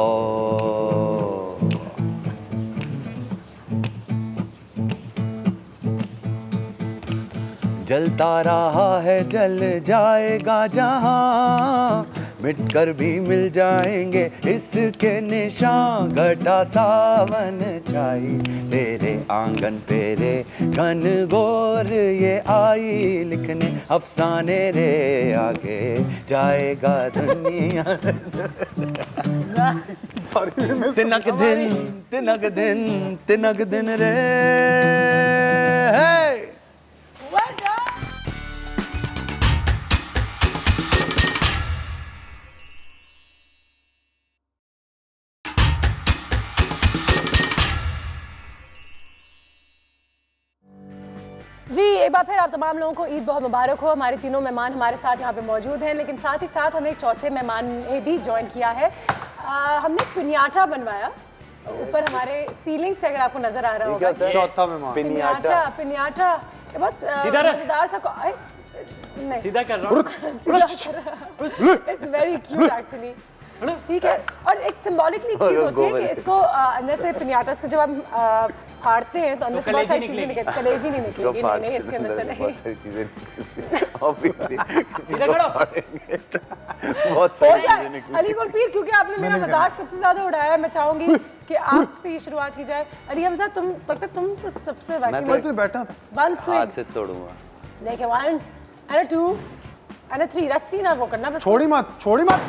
जलता रहा है जल जाएगा जहां मिटकर भी मिल जाएंगे इसके निशान घटा सावन छाई तेरे आंगन पे रे घन घोर ये आई लिखने अफसाने रे आगे जाएगा दुनिया। तिनक दिन रे जी एक बार फिर आप तमाम लोगों को ईद बहुत मुबारक हो। हमारे तीनों मेहमान हमारे साथ यहाँ पे मौजूद हैं लेकिन साथ ही साथ हमें एक चौथे मेहमान ने भी ज्वाइन किया है। हमने पिनियाटा बनवाया ऊपर हमारे सीलिंग से अगर आपको नजर आ रहा होगा। चौथा मेहमान पिनियाटा बहुत मजेदार सा नहीं सीधा कर रहा हूँ। It's very cute actually. ठीक है और एक सिंबॉलिकली चीज होती है कि इसको अंदर से पिनियाटास को जब हम फाड़ते हैं तो अंदर से बहुत सारी चीजें निकलती हैं। कलेजी नहीं निकलेगी नहीं इसके अंदर से नहीं बहुत सारी चीजें अली गुलपीर क्योंकि आपने मेरा मजाक सबसे ज्यादा उड़ाया है मैं चाहूंगी कि आपसे ही शुरुआत की जाए। अली हमजा तुम तो सबसे बैठा था हाथ से तोड़ूंगा। देखिए 1 and 2 and 3 रस्सी ना वो करना बस छोड़ी मत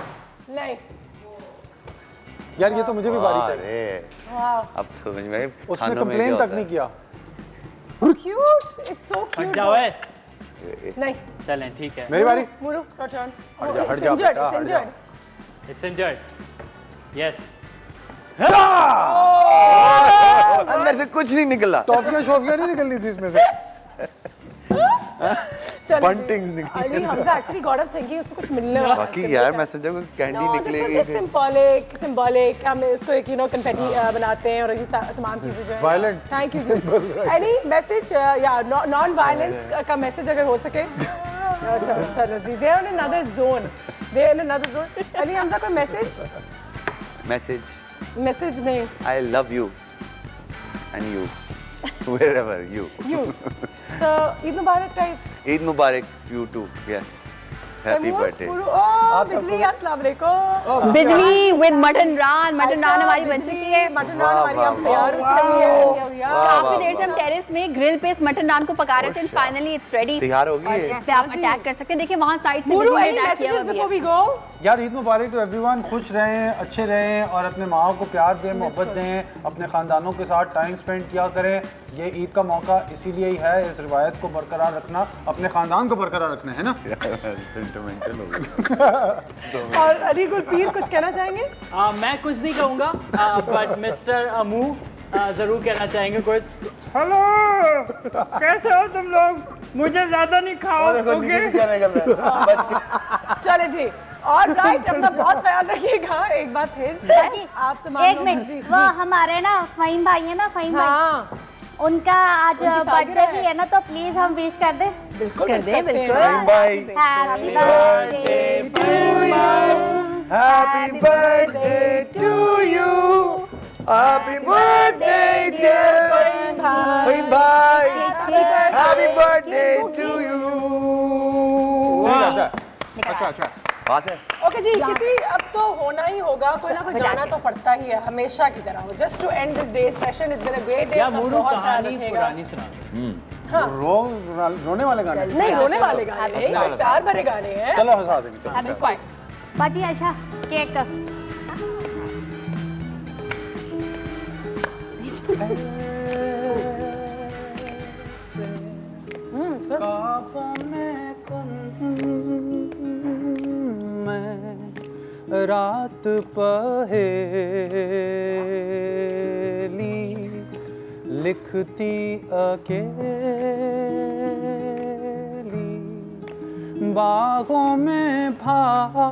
नहीं यार ये तो मुझे भी बारी चाहिए। अब समझ में उसने कंप्लेन तक नहीं किया। क्यूट इट्स सो क्यूट जाओ है नहीं चलें ठीक है मेरी बारी मुरू योर टर्न हट जा इट्स इंजर्ड यस अंदर से कुछ नहीं निकला। टॉफियां शॉफियां नहीं निकलनी थी इसमें से। Bunting Ali Hamza actually got up thinking उसको कुछ मिलने वाला बाकी यार मैसेंजर को कैंडी निकलेगी सिंबॉलिक हम इसको एक कन्फेटी बनाते हैं और ये तमाम चीजें जो है violent thank you any message या नॉन वायलेंस का मैसेज अगर हो सके चलो जी दे इन अनदर जोन अली हमजा कोई मैसेज नहीं I love you and you wherever you so Eid Mubarak you too yes happy birthday बिजली अस्सलाम वालेकुम बिजली विद मटन रान हमारी बन चुकी है मटन रान हमारी अब तैयार हो चुकी है काफी देर से हम टेरेस में ग्रिल पे इस मटन रान को पका रहे थे फाइनली इट्स रेडी तैयार हो गई है इस पे आप अटैक कर सकते हैं देखिए वहां साइड से बिजली ने अटैक किया हुआ है यार ईद मुबारक टू एवरीवन खुश रहें अच्छे रहें और अपने माँ को प्यार दें मोहब्बत दें अपने ख़ानदानों के साथ टाइम स्पेंड किया करें ये ईद का मौका इसीलिए ही है इस रिवायत को बरकरार रखना अपने ख़ानदान को बरकरार रखना है ना सेंटिमेंटल हो गया और अली गुलपीर कुछ कहना चाहेंगे मैं कुछ नहीं कहूँगा बट मिस्टर अमू जरूर कहना चाहेंगे कुछ हेलो कैसे हो तुम लोग मुझे ज्यादा नहीं खाओ चले जी और राइट अपना बहुत ख्याल रखिएगा एक बार फिर आप तमाम एक मिनट वो हमारे ना फ़हीम भाई है ना फ़हीम भाई उनका आज बर्थडे भी है ना तो प्लीज हम विश कर दे बिल्कुल कर दे happy birthday to you happy birthday dear Faheem भाई हैप्पी बर्थडे टू यू अच्छा बात है ओके जी किसी अब तो होना ही होगा कोई ना कोई गाना तो पड़ता ही है हमेशा की तरह just to end this day session is been a great day बहुत कहानी पुरानी सुना रोने वाले गाने नहीं रोने वाले गाने नहीं प्यार भरे गाने हैं चलो हंसा देंगे बाजी आयशा केक रात पहेली लिखती अकेली बागों में भागूं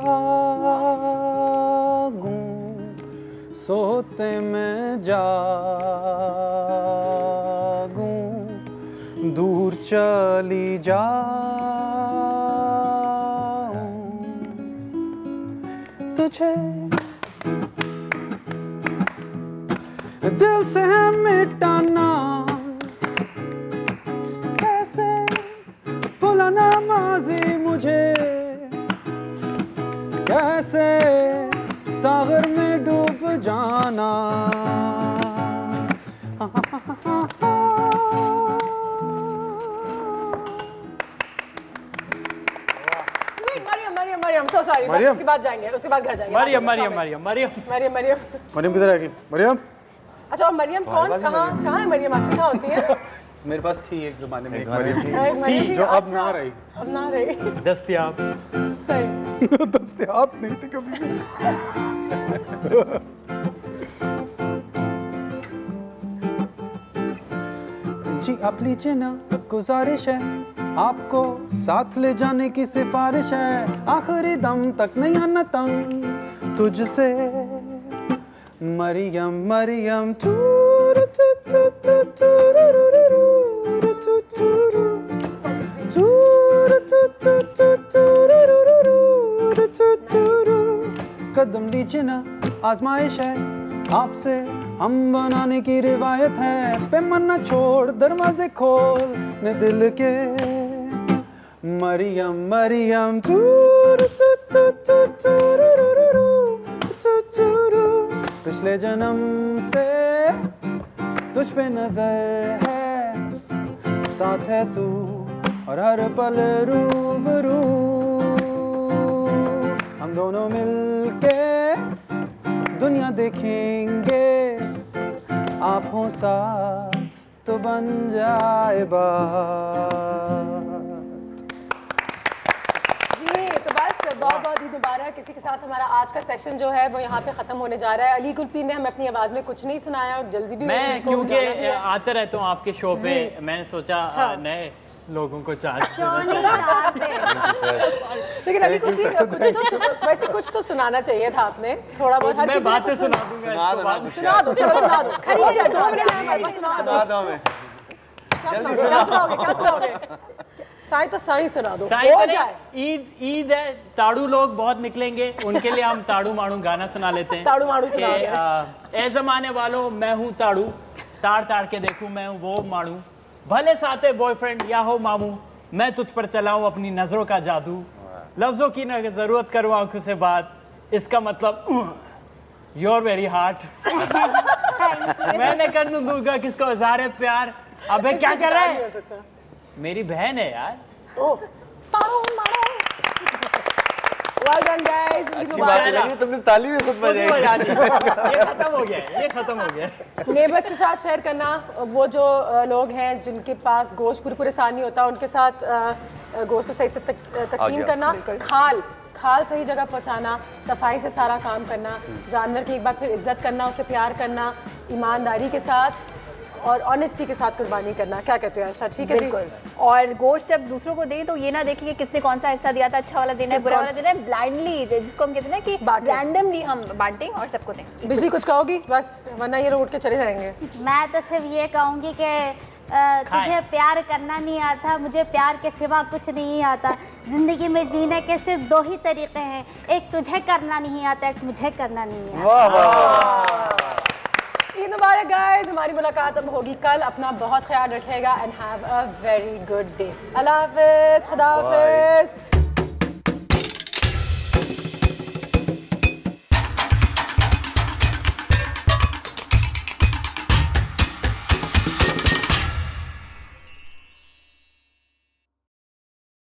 सोते में जागूं दूर चली तुझे दिल से मिटाना कैसे भुलाना माजी मुझे कैसे सागर में डूब जाना मरियम सो सॉरी बस उसके बाद जाएंगे उसके बाद घर जाएंगे मरियम किधर है मरियम अच्छा और मरियम कौन कहाँ है मरियम अच्छा कहाँ होती है मेरे पास थी एक ज़माने में थी जो अब ना रही दस्तयाब सही दस्तयाब नहीं थी कभी जी आप लीजिए ना गुजारिश है आपको साथ ले जाने की सिफारिश है आखिरी दम तक नहीं आना तंग तुझसे मरियम मरियम कदम लीजिए ना आजमाइश है आपसे हम बनाने की रिवायत है पे मन्ना छोड़ दरवाजे खोल ने दिल के मरियम मरियम पिछले जन्म से तुझ पे नजर है साथ है तू और हर पल रूबरू हम दोनों मिलके दुनिया देखेंगे आप हो साथ तो बन जाए बात बहुत बहुत ईद मुबारक किसी के साथ हमारा आज का सेशन जो है वो यहाँ पे खत्म होने जा रहा है अली गुलपीर ने हमें अपनी आवाज में कुछ नहीं सुनाया और जल्दी भी मैं क्योंकि आता रहता हूँ आपके शो पे मैंने सोचा नए लोगों को चार्ज। लेकिन अभी कुछ तो वैसे कुछ तो सुनाना चाहिए था आपने, थोड़ा बहुत। मैं बातें सुना दूंगा। सुना दो, चलो सुना दो। हो जाए 2 मिनट में सुना दो। क्या सुनाओगे? साईं तो साईं सुना दो, हो जाए। ईद है, ताड़ू लोग बहुत निकलेंगे, उनके लिए हम ताड़ू माड़ू गाना सुना लेते हैं। ताड़ू माड़ू सुना ए जमाने वालों, मैं हूँ ताड़ू, ताड़ ताड़ के देखूं मैं हूँ वो माड़ू, भले साथे बॉयफ्रेंड या हो मामू, मैं तुझ पर चलाऊं अपनी नजरों का जादू, लफ्जों की न जरूरत करूं आंखों से बात, इसका मतलब योर वेरी हार्ट। मैंने कर दूंगा किसको इज़हार प्यार। अबे क्या कर रहा है? मेरी बहन है यार। Well done guys. अच्छी बात है, तुमने ताली भी खुद बजाई। ये खत्म हो गया, ये खत्म हो गया। नेबर्स के साथ शेयर करना, वो जो लोग हैं जिनके पास गोश्त पूरे साल नहीं होता, उनके साथ गोश्त को सही से तकसीम करना, खाल सही जगह पहुंचाना, सफाई से सारा काम करना, जानवर की एक बार फिर इज्जत करना, उसे प्यार करना, ईमानदारी के साथ और ऑनेस्टी के साथ कुर्बानी करना। क्या कहते हैं आशा? ठीक है, बिल्कुल। और गोश्त जब दूसरों को दे तो ये ना देखिए कि किसने कौन सा हिस्सा दिया था, अच्छा वाला देना है, बुरा वाला देना है, ब्लाइंडली, जिसको हम कहते हैं ना कि रैंडमली हम बांटें और सबको दें। बिजली कुछ कहोगी? बस वरना ये उठ के चले जाएंगे। मैं तो सिर्फ ये कहूँगी कि तुझे प्यार करना नहीं आता, मुझे प्यार के सिवा कुछ नहीं आता। जिंदगी में जीने के सिर्फ 2 ही तरीके हैं, एक तुझे करना नहीं आता, एक मुझे करना नहीं आता। ईद मुबारक गाइस। हमारी मुलाकात अब होगी कल। अपना बहुत ख्याल रखिएगा and have a very good day. अल्लाह हाफिज़, खुदा हाफिज़।